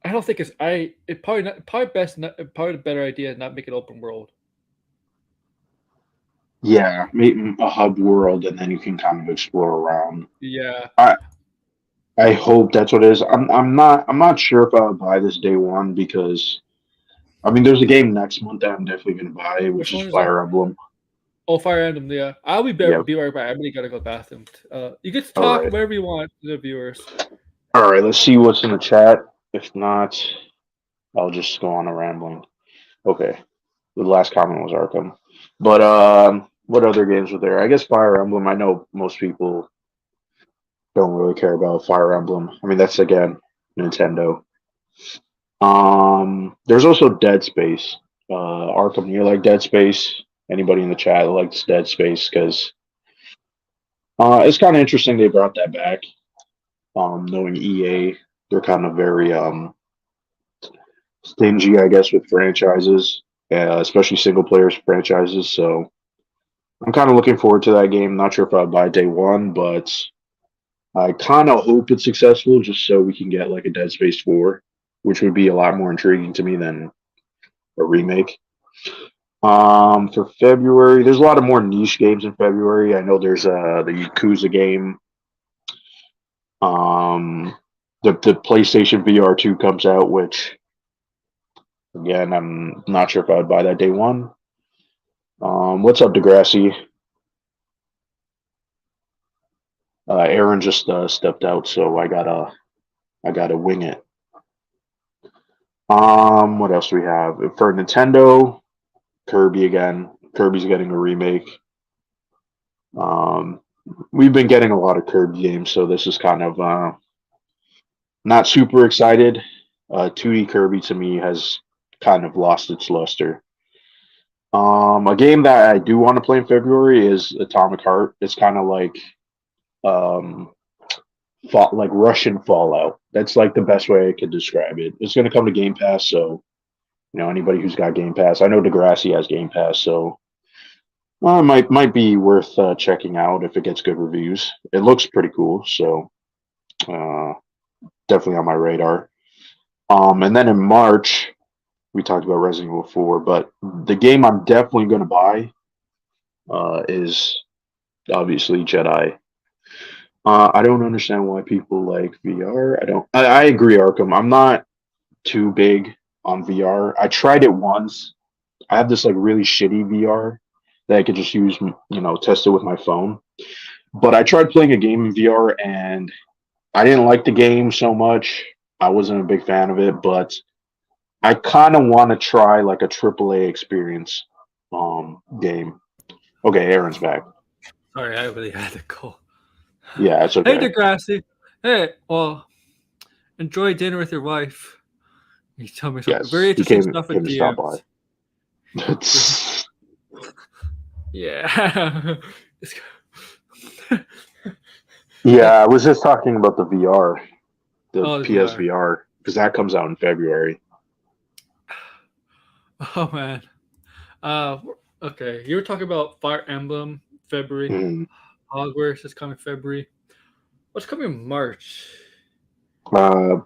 I don't think it's. It probably not. Probably best. Not, probably the better idea is not make it open world. Yeah, maybe a hub world, and then you can kind of explore around. Yeah. I I hope that's what it is. I'm not sure if I'll buy this day one because I mean there's a game next month that I'm definitely gonna buy, which Which is one is it? Fire Emblem. Oh, Fire Emblem. Yeah, I'll Yep. be right back. I really gotta go to the bathroom. You get to All talk right. wherever you want to the viewers. All right. Let's see what's in the chat. If not, I'll just go on a rambling. Okay. The last comment was Arkham. But what other games were there? I guess Fire Emblem. I know most people don't really care about Fire Emblem. I mean, that's again Nintendo. There's also Dead Space. Arkham, you like Dead Space? Anybody in the chat likes Dead Space? Because it's kind of interesting they brought that back. Knowing EA, they're kind of very stingy, I guess, with franchises. especially single player franchises. So I'm kind of looking forward to that game. Not sure if I'll buy day one, but I kind of hope it's successful just so we can get like a Dead Space 4, which would be a lot more intriguing to me than a remake. For February, there's a lot of more niche games in February. I know there's the Yakuza game. Um, the PlayStation VR 2 comes out, which again, I'm not sure if I would buy that day one. What's up, Degrassi? Aaron just stepped out, so I gotta wing it. What else do we have for Nintendo? Kirby again. Kirby's getting a remake. Um, we've been getting a lot of Kirby games, so this is kind of not super excited. 2D Kirby to me has kind of lost its luster. A game that I do want to play in February is Atomic Heart. It's kind of um, like Russian Fallout. That's like the best way I could describe it. It's going to come to Game Pass, so anybody who's got Game Pass. I know Degrassi has Game Pass, so might be worth checking out if it gets good reviews. It looks pretty cool, so uh, definitely on my radar. And then in March, we talked about Resident Evil 4, but the game I'm definitely going to buy is obviously Jedi. I don't understand why people like VR. I agree, Arkham. I'm not too big on VR. I tried it once. I have this like really shitty VR that I could just use, test it with my phone. But I tried playing a game in VR and I didn't like the game so much. I wasn't a big fan of it, but I kind of want to try like a AAA experience game. Okay, Aaron's back. Sorry, I really had to go. Yeah, it's Hey, okay. Degrassi. Hey, well, enjoy dinner with your wife. You tell me some very Yes, he interesting came stuff came at to stop DMs. by. Yeah. Yeah, I was just talking about the VR, the Oh, the VR. PSVR, because that comes out in February. Oh man. Uh, okay. You were talking about Fire Emblem February. Mhm. Hogwarts is coming February. What's coming March? Uh,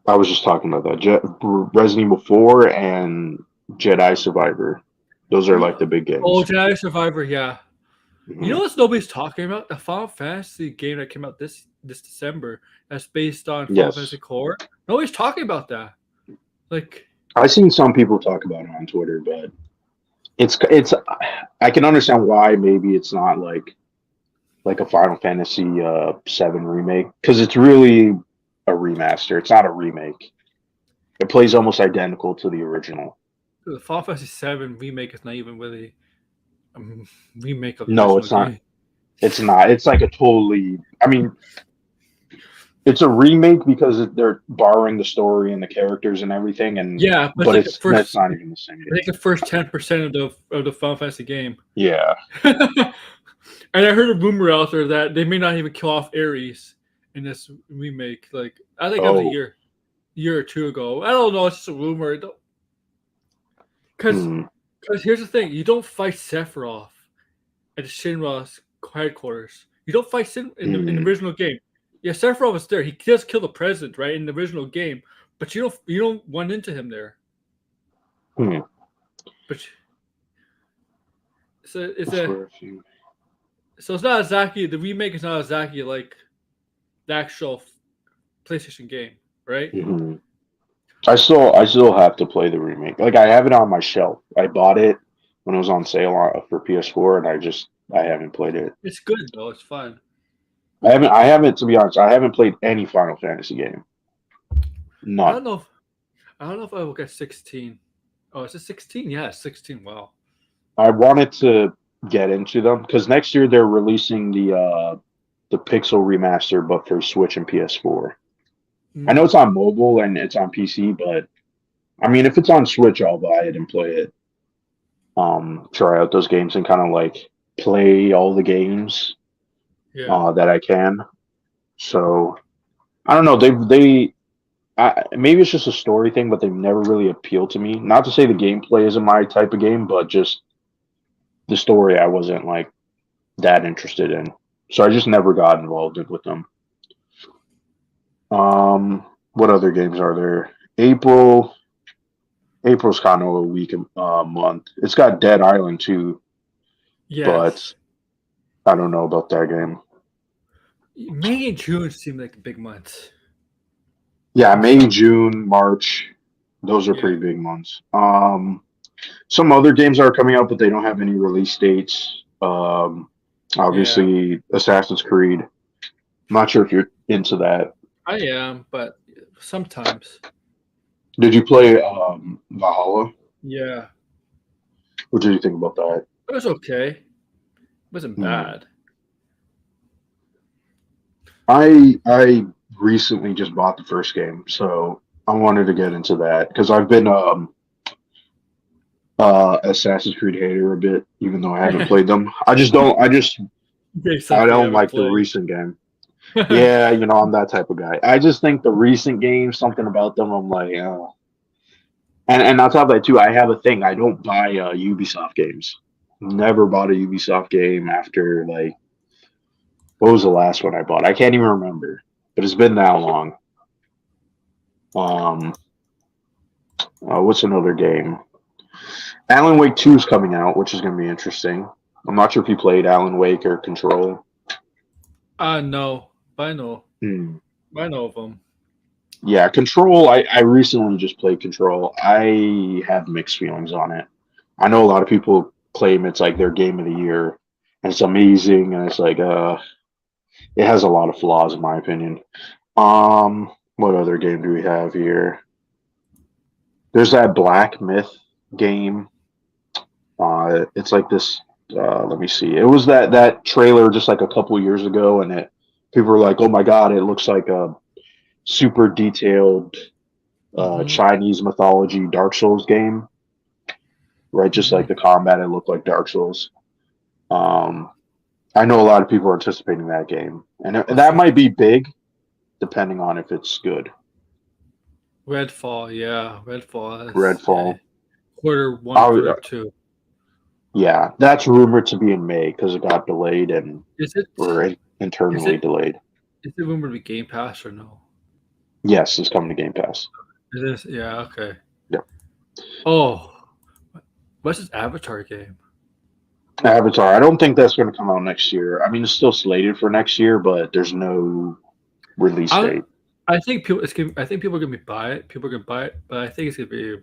I was just talking about that. Resident Evil 4 and Jedi Survivor. Those are like the big Oh, games. Jedi Survivor. Yeah. You know Mhm. what nobody's talking about? The Final Fantasy game that came out this December that's based on Final Fantasy Yes, Core. Nobody's talking about that. Like, I've seen some people talk about it on Twitter, but it's. I can understand why maybe it's not like a Final Fantasy 7 remake because it's really a remaster. It's not a remake. It plays almost identical to the original. the Final Fantasy VII remake is not even really a remake of the No, original it's not. game. It's not. It's like a totally. I mean, it's a remake because they're borrowing the story and the characters and everything, and Yeah, but it's but like the that's first, not even the same I think game. the first 10% of the Final Fantasy game. Yeah. And I heard a rumor out there that they may not even kill off Ares in this remake. Like, I think that was a Oh. year or two ago. I don't know. It's just a rumor. Because Hmm. here's the thing: you don't fight Sephiroth at Shinra's headquarters. You don't fight Sin in the Hmm. original game. Yeah, Sephiroth was there. He does kill the president, right, in the original game, but you don't run into him there. Hmm. But so it's a For a few. so it's not exactly the remake is not exactly like the actual PlayStation game, right? Hmm. I still have to play the remake. Like I have it on my shelf. I bought it when it was on sale for PS4, and I haven't played it. It's good though. It's fun. I haven't to be honest. I haven't played any Final Fantasy game. I None. don't know. I don't know if I will get 16. Oh, is it 16? Yeah, 16. Wow. I wanted to get into them because next year they're releasing the Pixel remaster, but for Switch and PS4. I know Mm, it's on mobile and it's on PC, but I mean, if it's on Switch, I'll buy it and play it. Try out those games and kind of like play all the games yeah. that I can. So I don't know. They maybe it's just a story thing, but they've never really appealed to me. Not to say the gameplay isn't my type of game, but just the story I wasn't like that interested in. So I just never got involved with them. What other games are there? April's kind of a weak month. It's got Dead Island too, but Yes. I don't know about that game. May and June seem like big months. Yeah, May, June, March, those are Yeah. pretty big months. Some other games are coming out, but they don't have any release dates. Yeah. Obviously, Assassin's Creed. I'm not sure if you're into that. I am, but sometimes. Did you play Valhalla? Yeah. What did you think about that? It was okay. It wasn't Hmm. bad. I recently just bought the first game, so I wanted to get into that because I've been Assassin's Creed hater a bit, even though I haven't played them. Based I off you don't haven't like the played. recent game. Yeah, I'm that type of guy. I just think the recent games, something about them, I'm like, and on top of that too, I have a thing. I don't buy Ubisoft games. Never bought a Ubisoft game after like what was the last one I bought? I can't even remember, but it's been that long. Um, what's another game? Alan Wake 2 is coming out, which is going to be interesting. I'm not sure if you played Alan Wake or Control. No, but I know. Hmm. I know of them. Yeah, Control. I recently just played Control. I have mixed feelings on it. I know a lot of people claim it's like their game of the year, and it's amazing, and it's like it has a lot of flaws in my opinion. What other game do we have here? There's that Black Myth game. It's like this. Let me see. It was that trailer just like a couple years ago, and it people were like, "Oh my god, it looks like a super detailed Hmm. Chinese mythology Dark Souls game." Right, just Hmm. like the combat, it looked like Dark Souls. Um, I know a lot of people are anticipating that game, and What's that that? might be big, depending on if it's good. Redfall, yeah, Redfall. Yeah, Redfall. quarter one, I, quarter two. yeah, that's rumored to be in May because it got delayed and Is it? or Is internally it? delayed. Is it rumored to be Game Pass or no? Yes, it's coming to Game Pass. It is. Yeah. Okay. Yeah, Oh, what's this Avatar game? Avatar. I don't think that's going to come out next year. I mean, it's still slated for next year, but there's no release I date. I think people. I think people are gonna buy it. People are gonna buy it, but I think it's gonna be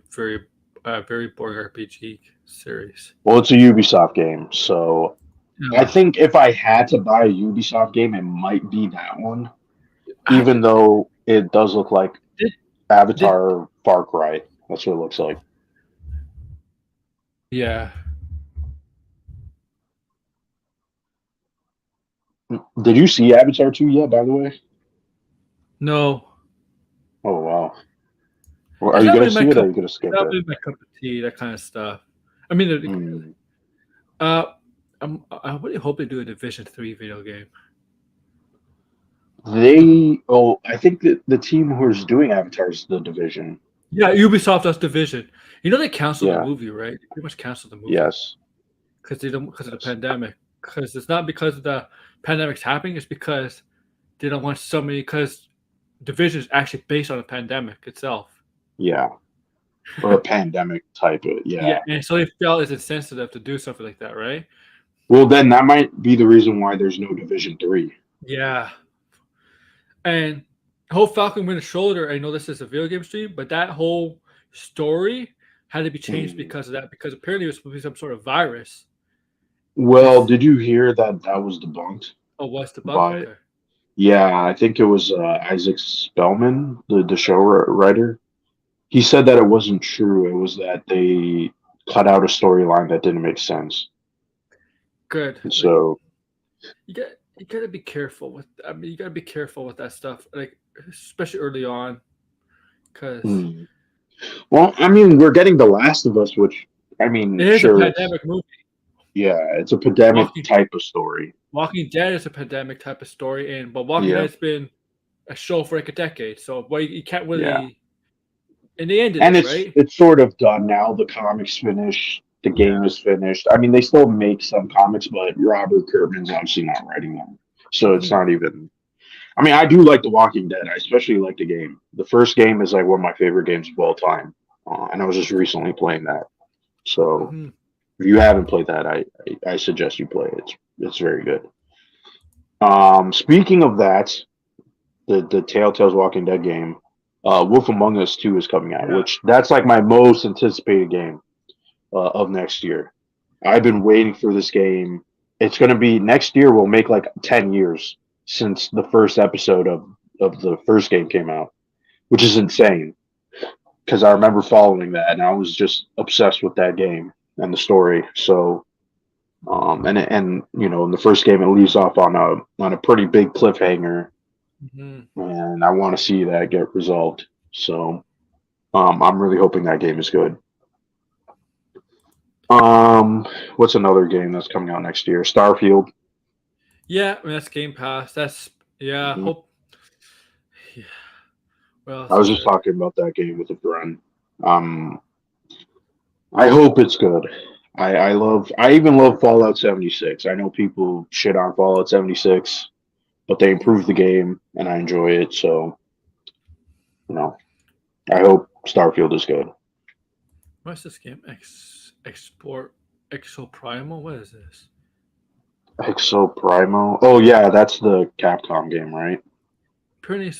a very boring RPG series. Well, it's a Ubisoft game, so I Yeah. think if I had to buy a Ubisoft game, it might be that one. I, Even though it does look like did did Avatar Far Cry. That's what it looks like. yeah. Did you see Avatar 2 yet, by the way? No, Oh, wow. Well, are it's you not going really to my see it or cup. are you going to It's skip not it? really my cup of tea. That kind of stuff. I mean, Hmm. uh, I really hope they do a Division 3 video game. I think that the team who's doing Avatar is the Division. Yeah, Ubisoft does Division. You know they canceled the Yeah, movie, right? They pretty much canceled the movie yes, because they don't because of the yes. pandemic. Because it's not because of the pandemic's happening. It's because they don't want so many. Because Division is actually based on the pandemic itself. Yeah, or a pandemic type of, Yeah, yeah. and so they felt it's insensitive to do something like that, right? Well, then that might be the reason why there's no Division 3. Yeah, and whole Falcon Winter Shoulder. I know this is a video game stream, but that whole story had to be changed Hmm. because of that. Because apparently it was supposed to be some sort of virus. Well, Because did you hear that that was debunked oh, what's the bunk? by, Okay. yeah, I think it was Isaac Spellman, the show writer. He said that it wasn't true. It was that they cut out a storyline that didn't make sense. Good. And Like so, you gotta be careful with. I mean, you gotta be careful with that stuff. Like especially early on, because hmm. Well, I mean, we're getting The Last of Us, which, I it mean, is a sure, it's, pandemic movie. yeah, it's a pandemic Walking type of story. Walking Dead is a pandemic type of story, and but Walking Yeah. Dead's been a show for like a decade. So well, you can't Yeah. really. And they ended And it, it's right? it's sort of done now. The comics finished. The game is finished. I mean, they still make some comics, but Robert Kirkman's obviously not writing them, so it's Hmm. not even. I mean, I do like The Walking Dead. I especially like the game. The first game is like one of my favorite games of all time, and I was just recently playing that. So Hmm. if you haven't played that, I suggest you play it. It's very good. Speaking of that, the Telltale's Walking Dead game, Wolf Among Us 2 is coming out, Yeah. which that's like my most anticipated game of next year. I've been waiting for this game. It's going to be next year. Will make like 10 years since the first episode of the first game came out, which is insane because I remember following that and I was just obsessed with that game and the story. So, and you know, in the first game, it leaves off on a pretty big cliffhanger, Hmm. and I want to see that get resolved. So, I'm really hoping that game is good. What's another game that's coming out next year? Starfield. Yeah, I mean, that's Game Pass. That's yeah. Mhm. Hope. Yeah. What I else was is just there? talking about that game with a friend. Um, I hope it's good. I even love Fallout 76. I know people shit on Fallout 76, but they improved the game and I enjoy it. So, you know, I hope Starfield is good. What's this game? Export Exo Primal. What is this? Exo Primo. Oh yeah, that's the Capcom game, right? Apparently,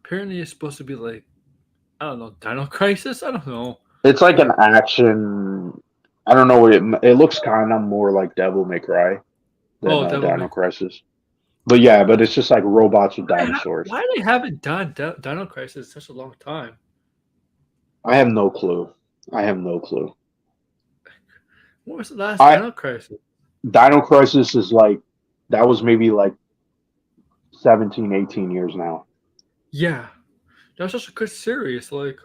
apparently it's supposed to be like I don't know, Dino Crisis. I don't know. It's like an action. I don't know. It looks kind of more like Devil May Cry than Oh, Devil Dino May. Crisis. But yeah, but it's just like robots with dinosaurs. Why they haven't done Dino Crisis in such a long time? I have no clue. I have no clue. What was the last I Dino Crisis? Dino Crisis is like that was maybe like 17, 18 years now. Yeah, that was such a good series. Like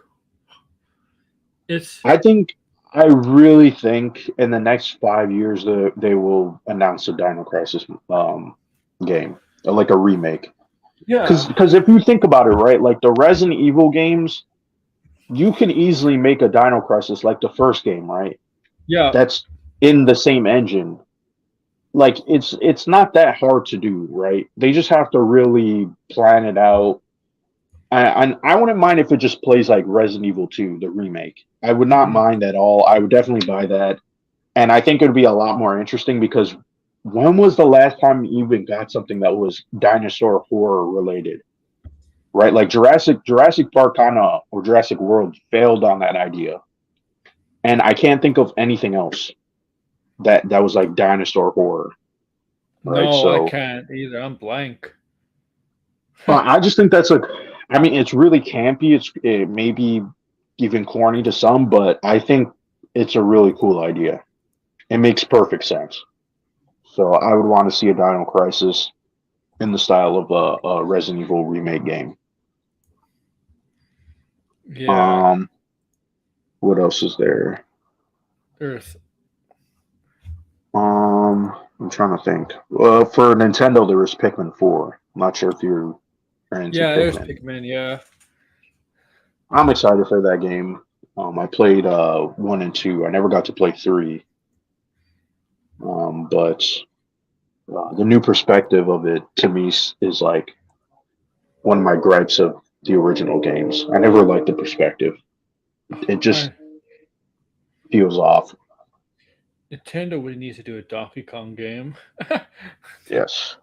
it's I think I really think in the next 5 years they will announce a Dino Crisis game, like a remake. yeah, Because if you think about it, right, like the Resident Evil games, you can easily make a Dino Crisis like the first game, right? yeah. That's in the same engine. Like it's not that hard to do, right? They just have to really plan it out. I wouldn't mind if it just plays like Resident Evil 2, the remake. I would not Hmm. mind at all. I would definitely buy that. And I think it would be a lot more interesting because when was the last time you even got something that was dinosaur horror related? Right? Like Jurassic Park kind of or Jurassic World failed on that idea. And I can't think of anything else that was like dinosaur horror, right? No, I So can't either. I'm blank. I just think that's like, I mean, it's really campy. It may be even corny to some, but I think it's a really cool idea. It makes perfect sense. So I would want to see a Dino Crisis in the style of a Resident Evil remake game. Yeah, Um, what else is there? Earth. I'm trying to think. For Nintendo, there was Pikmin 4. I'm not sure if you are into Yeah, there's Pikmin. Pikmin. Yeah, I'm excited for that game. I played 1 and 2. I never got to play 3. But the new perspective of it to me is like one of my gripes of the original games. I never liked the perspective. It just I, feels off. Nintendo would need to do a Donkey Kong game, Yes,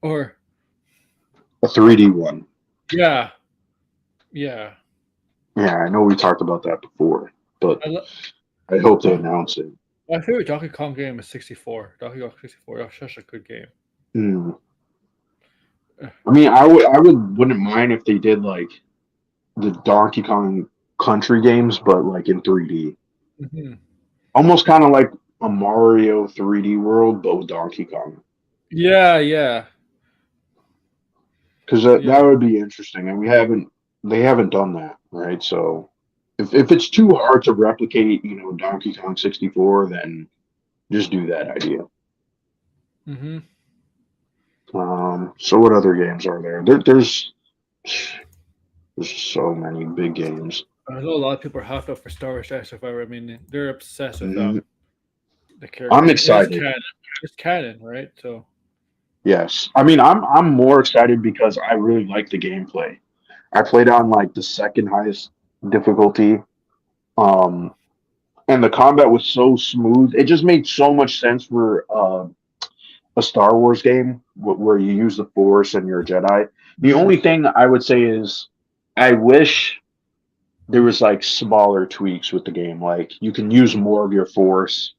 or a 3D one. yeah, yeah. Yeah, I know we talked about that before, but I lo- I hope they announce it. my favorite Donkey Kong game is 64. Donkey Kong 64. That's such a good game. Hmm. I mean, I wouldn't mind if they did like the Donkey Kong Country games, but like in 3D, Hmm. almost kind of like a Mario 3D world, but with Donkey Kong, Yeah, yeah, because yeah. that would be interesting, and they haven't done that, right? So if it's too hard to replicate, you know, Donkey Kong 64, then just do that idea. Hmm. So what other games are there? There's so many big games. I know a lot of people are hyped up for Star Wars Jedi Survivor. I mean, they're obsessed with Mhm. the I'm character. It is excited. canon. It's canon, right? So Yes, I mean I'm more excited because I really like the gameplay. I played on like the second highest difficulty, um, and the combat was so smooth. It just made so much sense for a Star Wars game where you use the Force and you're a Jedi. The Mhm. only thing I would say is I wish there was like smaller tweaks with the game. Like you can use more of your Force.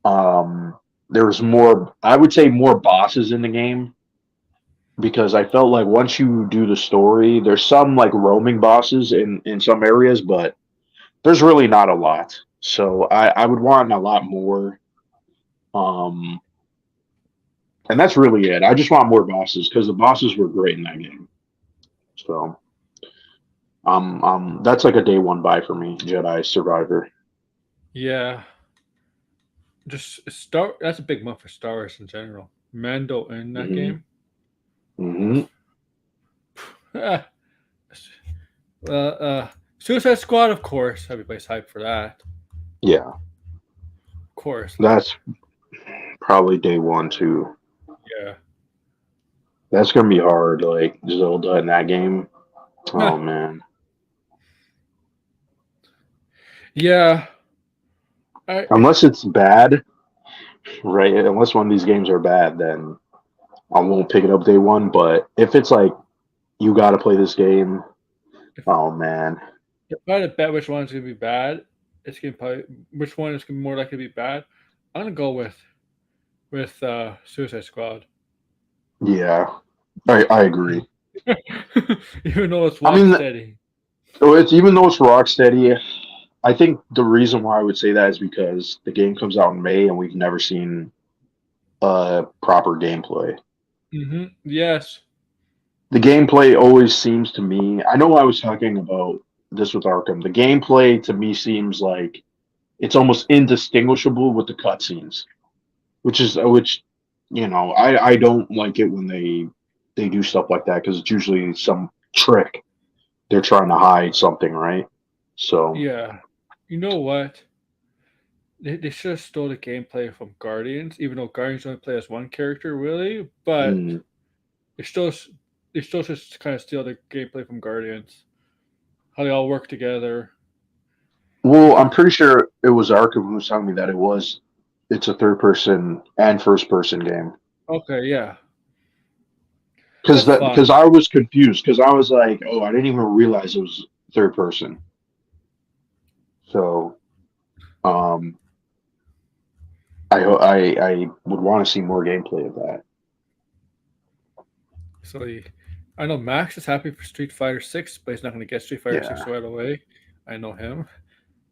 Um, there was more, I would say, more bosses in the game because I felt like once you do the story, there's some like roaming bosses in some areas, but there's really not a lot. So I would want a lot more. Um, and that's really it. I just want more bosses because the bosses were great in that game. So that's like a day one buy for me, Jedi Survivor. yeah, just Star. That's a big month for Star Wars in general. Mando in that Hmm. game. Hmm. Ah, Suicide Squad, of course. Everybody's hyped for that. Yeah, Of course, like that's probably day one too. yeah. That's gonna be hard, like Zelda in that game. Oh man. Yeah, I Unless it's bad, right? Unless one of these games are bad, then I won't pick it up day one. But if it's like you got to play this game, if, oh man, if I had to bet which one's gonna be bad, it's gonna probably which one is gonna be more likely to be bad. I'm gonna go with Suicide Squad. yeah, I agree. Even though it's I rock mean, steady. it's even though it's Rocksteady, I think the reason why I would say that is because the game comes out in May and we've never seen proper gameplay. Yes. The gameplay always seems to me. I know I was talking about this with Arkham. The gameplay to me seems like it's almost indistinguishable with the cutscenes, which I don't like it when they do stuff like that because it's usually some trick they're trying to hide something, right? So Yeah. You know what? They should have stole the gameplay from Guardians, even though Guardians only play as one character, really. But mm, they still they still should kind of steal the gameplay from Guardians. How they all work together. well, Because I'm pretty sure it was Arkham who was telling me that it's a third person and first person game. okay, yeah, Because that's that because fine. I was confused because I was like, oh, I didn't even realize it was third person. So um, I would want to see more gameplay of that. So I know Max is happy for Street Fighter Six, but he's not going to get Street Fighter Six Yeah, right away. I know him.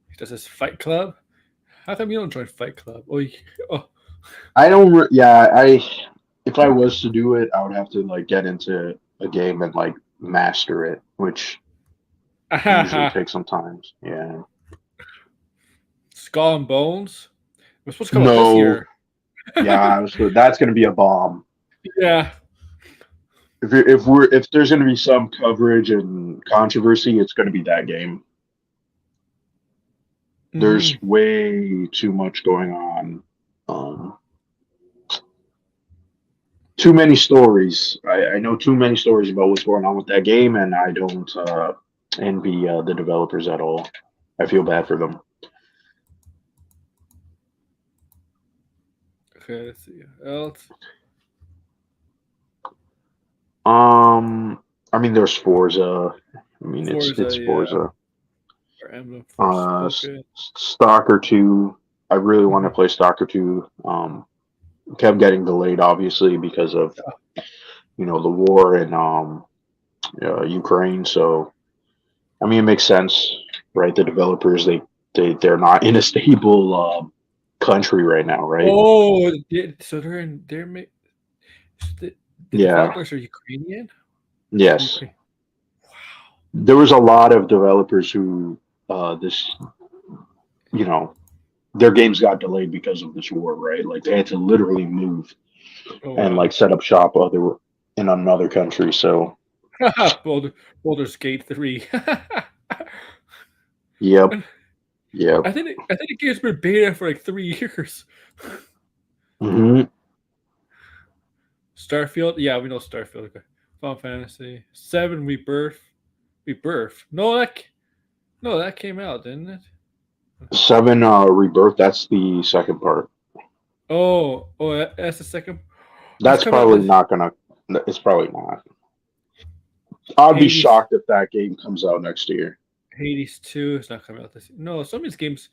He does his Fight Club. How come you don't join Fight Club? Oh, I don't. Yeah, I if I was to do it, I would have to like get into a game and like master it, which usually takes some time. Yeah. Skull and Bones. It was supposed to come out this No. year. Yeah, that's gonna be a bomb. Yeah. If there's gonna be some coverage and controversy, it's gonna be that game. There's Hmm. way too much going on. Um, too many stories. I know too many stories about what's going on with that game, and I don't envy the developers at all. I feel bad for them. Okay, let's see. Else. I mean, there's Forza. I mean, Forza, it's yeah. Forza. Or Emblem Uh, Forspoken. Stalker 2. I really want to Hmm. play Stalker 2. Kept getting delayed, obviously, because of the war in Ukraine. So, I mean, it makes sense, right? The developers they're not in a stable country right now, right? Oh, so the, the Yeah. developers are Ukrainian? From Yes. Ukraine. Wow. There was a lot of developers who this you know their games got delayed because of this war, right? Like they had to literally move. Oh and wow. like set up shop in another country. So Boulder, Baldur's Gate 3. yep, yep. I think the game's been beta for like 3 years. Hmm. Starfield, yeah, we know Starfield. Okay. Final Fantasy 7 Rebirth. No, that came out, didn't it? Seven Rebirth. That's the second part. That's the second. That's That's coming out probably this not gonna. It's probably not. I'd be Hades. shocked if that game comes out next year. Hades 2 is not coming out this. No, some of these games.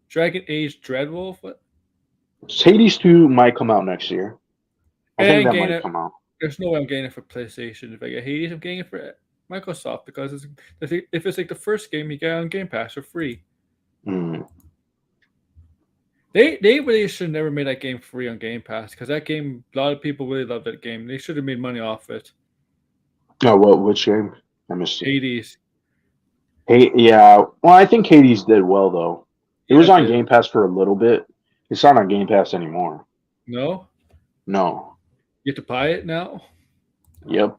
Dragon Age Dreadwolf. What? Hades 2 might come out next year. I think And that getting might it. come out. There's no way I'm getting it for PlayStation. If I get Hades, I'm getting it for Microsoft because if it's like the first game you get on Game Pass for free. Mm. They really should have never made that game free on Game Pass because that game, a lot of people really love that game. They should have made money off it. Oh, what? Which game? I missed it. Hades. Hey, yeah. Well, I think Hades did well though. It Yeah, was it on did. Game Pass for a little bit. It's not on Game Pass anymore. No? No. You have to buy it now? Yep.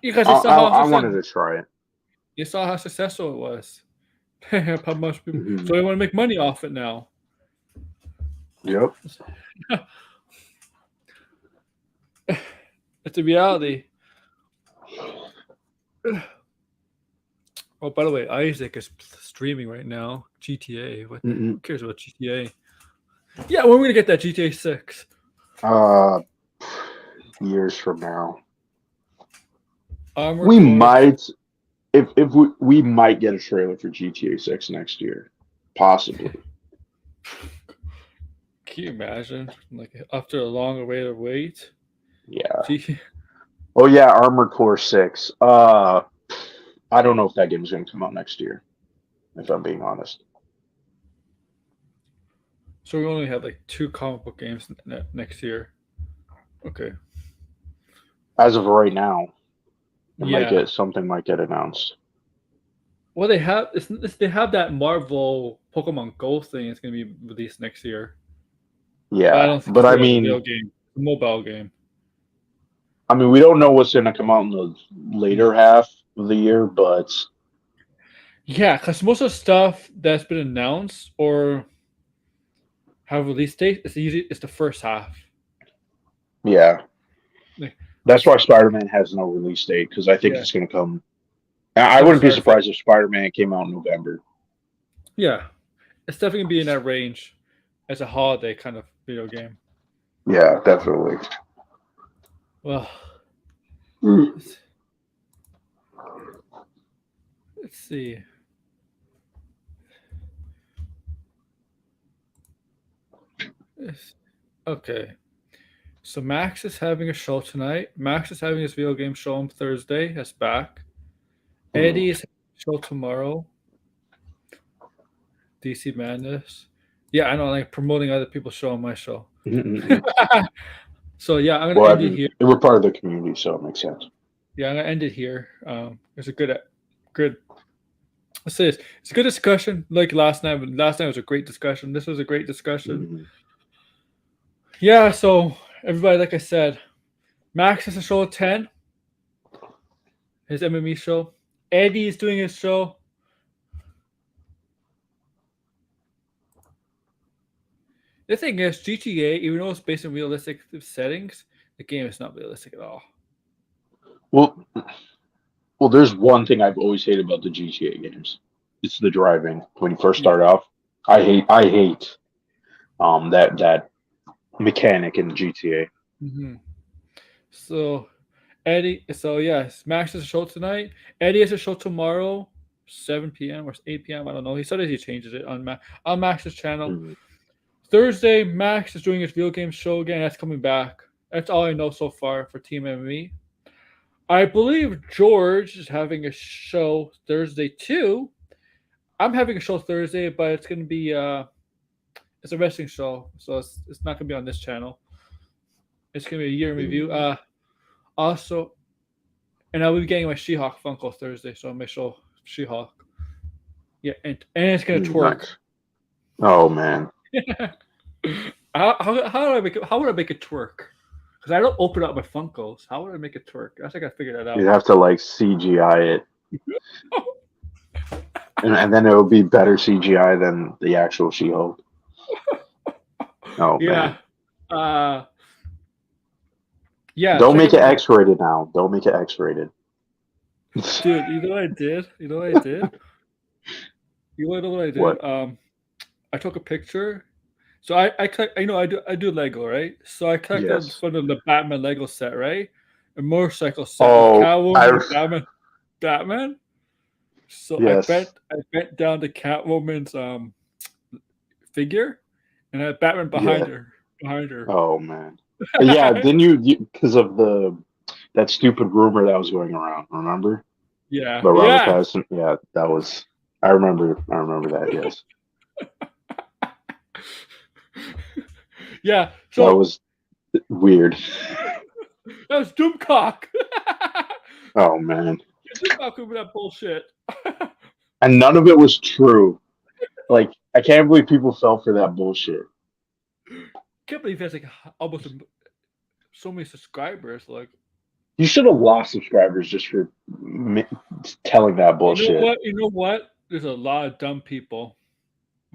Because I wanted to try it. you saw how successful it was. How much people, Mhm. so they want to make money off it now. Yep. It's a reality. Oh, by the way, Isaac is streaming right now. GTA. Who cares about GTA? Yeah, when are we gonna get that GTA 6? Uh, years from now, Armored we Core. might. If we might get a trailer for GTA 6 next year, possibly. Can you imagine? Like after a long wait. Yeah. G- Oh yeah, Armored Core 6. I don't know if that game's going to come out next year. If I'm being honest. So we only have like 2 comic book games next year. Okay. As of right now, Yeah. something might get announced. Well, they have that Marvel Pokemon Go thing. It's gonna be released next year, but I Yeah, don't think but it's a real game. It's a mobile game. we don't know what's going to come out in the later half of the year, but Yeah, because most of the stuff that's been announced or have release date is usually it's the first half. yeah, Like, that's why Spider-Man has no release date because I think yeah, it's going to come. I I'm wouldn't be sorry for surprised if Spider-Man came out in November. yeah. It's definitely gonna be in that range as a holiday kind of video game. Yeah, definitely. Well, Mm. let's see. Okay. So Max is having a show tonight. Max is having his video game show on Thursday. That's back. Eddie is having a show tomorrow. DC Madness. Yeah, I know, like promoting other people's show on my show. So yeah, I'm gonna Well, end it here. we're part of the community, so it makes sense. Yeah, I'm gonna end it here. It's a good. Let's say this. It's a good discussion. Like last night. Last night was a great discussion. This was a great discussion. Mhm. Yeah. So everybody, like I said, Max has a show at 10. His MME show. Eddie is doing his show. The thing is, GTA, even though it's based on realistic settings, the game is not realistic at all. Well, there's one thing I've always hated about the GTA games. It's the driving. When you first Yeah. start off, I hate that mechanic in GTA. Mm-hmm. So yes, Max has a show tonight. Eddie has a show tomorrow, 7 p.m. or 8 p.m. I don't know. He said he changes it on Max's channel. Mhm. Thursday, Max is doing his video game show again. That's coming back. That's all I know so far for Team MME. I believe George is having a show Thursday too. I'm having a show Thursday, but it's gonna be it's a wrestling show, so it's not gonna be on this channel. It's gonna be a year in review. Also, and I will be getting my She-Hulk Funko Thursday, so I'll make sure She-Hulk. Yeah, and it's gonna twerk. Nice. Oh man. How do I make it? How would I make it twerk? Because I don't open up my Funkos. How would I make it twerk? I think I figured that You'd out. have to like CGI it, and then it would be better CGI than the actual She-Hulk. Oh Yeah. man, Uh, yeah. don't Check make out it the X-rated now. Don't make it X-rated. dude. You know what I did? You know what I did? You want to know what I What? did? I took a picture. So I collect. You know, I do Lego, right? So I collected Yes. from the Batman Lego set, right? A motorcycle set with Oh, Catwoman, Batman. So yes. I bent down the Catwoman's figure, and I had Batman Yeah. behind her. Oh man. Yeah. Then you because of the that stupid rumor that was going around. Remember? Yeah, But Robert yeah, Pattinson. Yeah, that was. I remember. I remember that. Yes. yeah. That So was weird. that was Doomcock. Oh man. Doomcock with that bullshit. And none of it was true. Like I can't believe people fell for that bullshit. Can't believe he has like almost so many subscribers. Like, You should have lost subscribers just for telling that you know bullshit. what? You know what? There's a lot of dumb people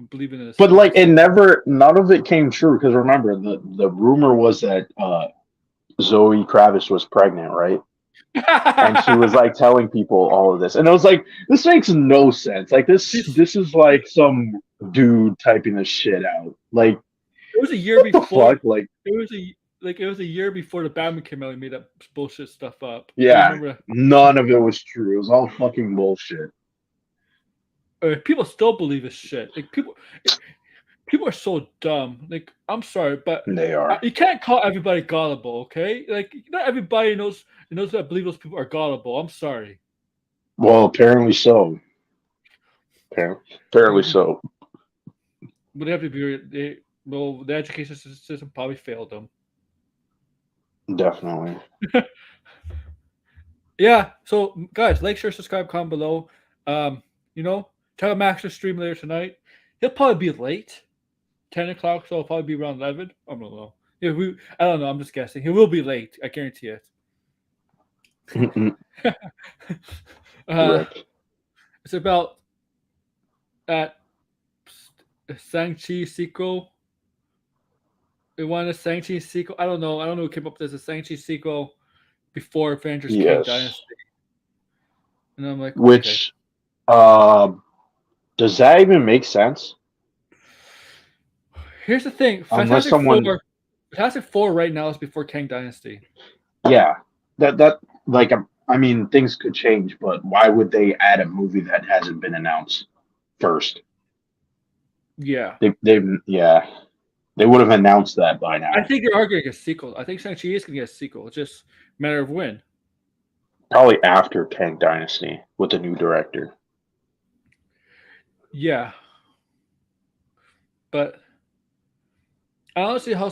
believing in this But like it stuff. never, none of it came true because remember the rumor was that Zoe Kravitz was pregnant, right? And she was like telling people all of this, and it was like this makes no sense. Like this, She's, this is like some dude typing this shit out. Like it was a year what the before. fuck? Like It was a year before the Batman came out and made that bullshit stuff up. Do you yeah, remember? none of it was true. It was all fucking bullshit. People still believe this shit. Like people are so dumb. Like I'm sorry, but They are. you can't call everybody gullible. Okay, like not everybody knows that believe those people are gullible. I'm sorry. Well, apparently so. Apparently so. But they have to be. Well, the education system probably failed them. Definitely. Yeah. So guys, like, share, subscribe, comment below. You know, tell Max to stream later tonight. He'll probably be late. 10 o'clock, so it'll probably be around 11. I don't know. I don't know. I'm just guessing. He will be late. I guarantee it. uh, Rip. it's about that Shang-Chi sequel. We wanted a Shang-Chi sequel. I don't know. I don't know who came up with this. A Shang-Chi sequel before Avengers Kang Yes. Dynasty. And I'm like, okay. Which does that even make sense? Here's the thing. Unless someone Fantastic Four right now is before Kang Dynasty. yeah. That like I mean things could change, but why would they add a movie that hasn't been announced first? Yeah. They yeah. They would have announced that by now. I think they are going to get a sequel. I think Shang-Chi is going to get a sequel. It's just a matter of when. Probably after Kang Dynasty with the new director. Yeah. But I don't see how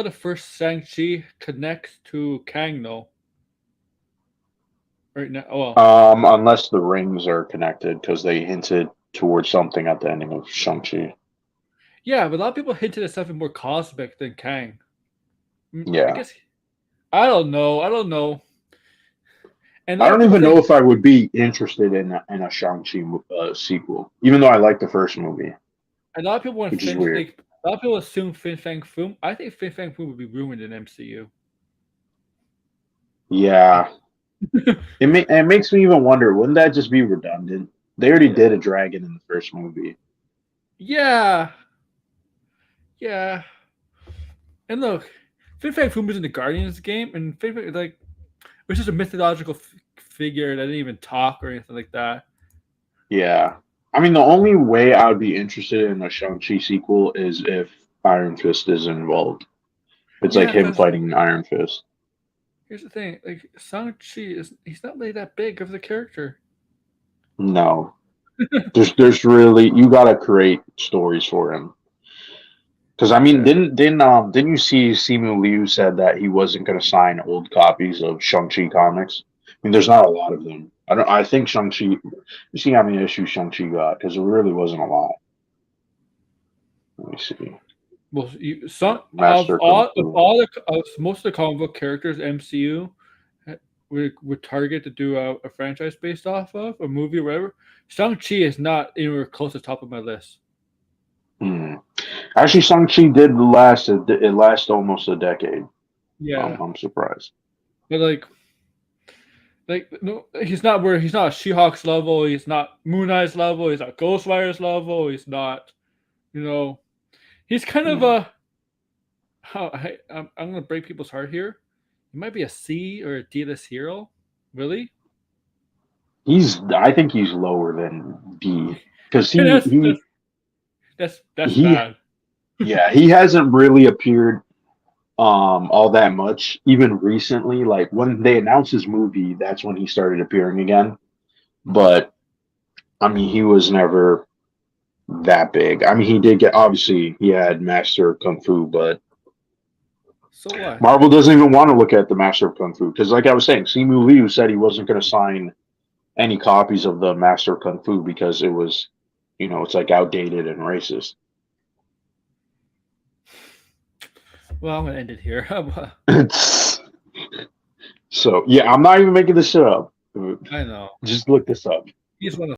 the first Shang-Chi connects to Kang though. Right now, well, Unless the rings are connected because they hinted towards something at the ending of Shang-Chi. yeah, but a lot of people hinted at something more cosmic than Kang. I Yeah. guess I don't know. I don't know. And a I lot of don't people even know think if I would be interested in a Shang-Chi sequel, even though I like the first movie, a lot of people want which is Fin. weird. Like, a lot of people assume Fin Fang Foom. I think Fin Fang Foom would be ruined in MCU. Yeah. It makes me even wonder, wouldn't that just be redundant? They already did a dragon in the first movie. Yeah. Yeah. And look, Fin Fang Foom was in the Guardians game, and Fin Fang, like, it was just a mythological figure that didn't even talk or anything like that. Yeah. I mean, the only way I would be interested in a Shang-Chi sequel is if Iron Fist is involved. It's like Yeah, him because fighting Iron Fist. here's the thing: like Shang-Chi he's not really that big of a character. No. There's really you gotta create stories for him. Because I mean, Yeah. didn't you see Simu Liu said that he wasn't going to sign old copies of Shang-Chi comics? I mean, there's not a lot of them. I think Shang-Chi. You see how many issues Shang-Chi got? Because it really wasn't a lot. Let me see. Master Kung Fu. Most of the comic book characters MCU would target to do a franchise based off of a movie or whatever. Shang-Chi is not anywhere close to the top of my list. Hmm. Actually, Shang-Chi did last. It lasted almost a decade. Yeah, I'm surprised. but no, he's not She-Hulk's level. He's not Moon Knight's level. He's not Ghost Rider's level. He's not, he's kind of Hmm. a. I'm gonna break people's heart here. He might be a C or a D-list hero. Really? I think he's lower than D because that's that's he bad. yeah, he hasn't really appeared all that much even recently. Like when they announced his movie, that's when he started appearing again. But I mean, he was never that big. I mean, he did get, obviously he had Master of Kung Fu, but So what? Marvel doesn't even want to look at the Master of Kung Fu because, like I was saying, Simu Liu said he wasn't going to sign any copies of the Master of Kung Fu because it was, it's like outdated and racist. Well, I'm gonna end it here. So yeah, I'm not even making this shit up. I know. Just look this up. He's one of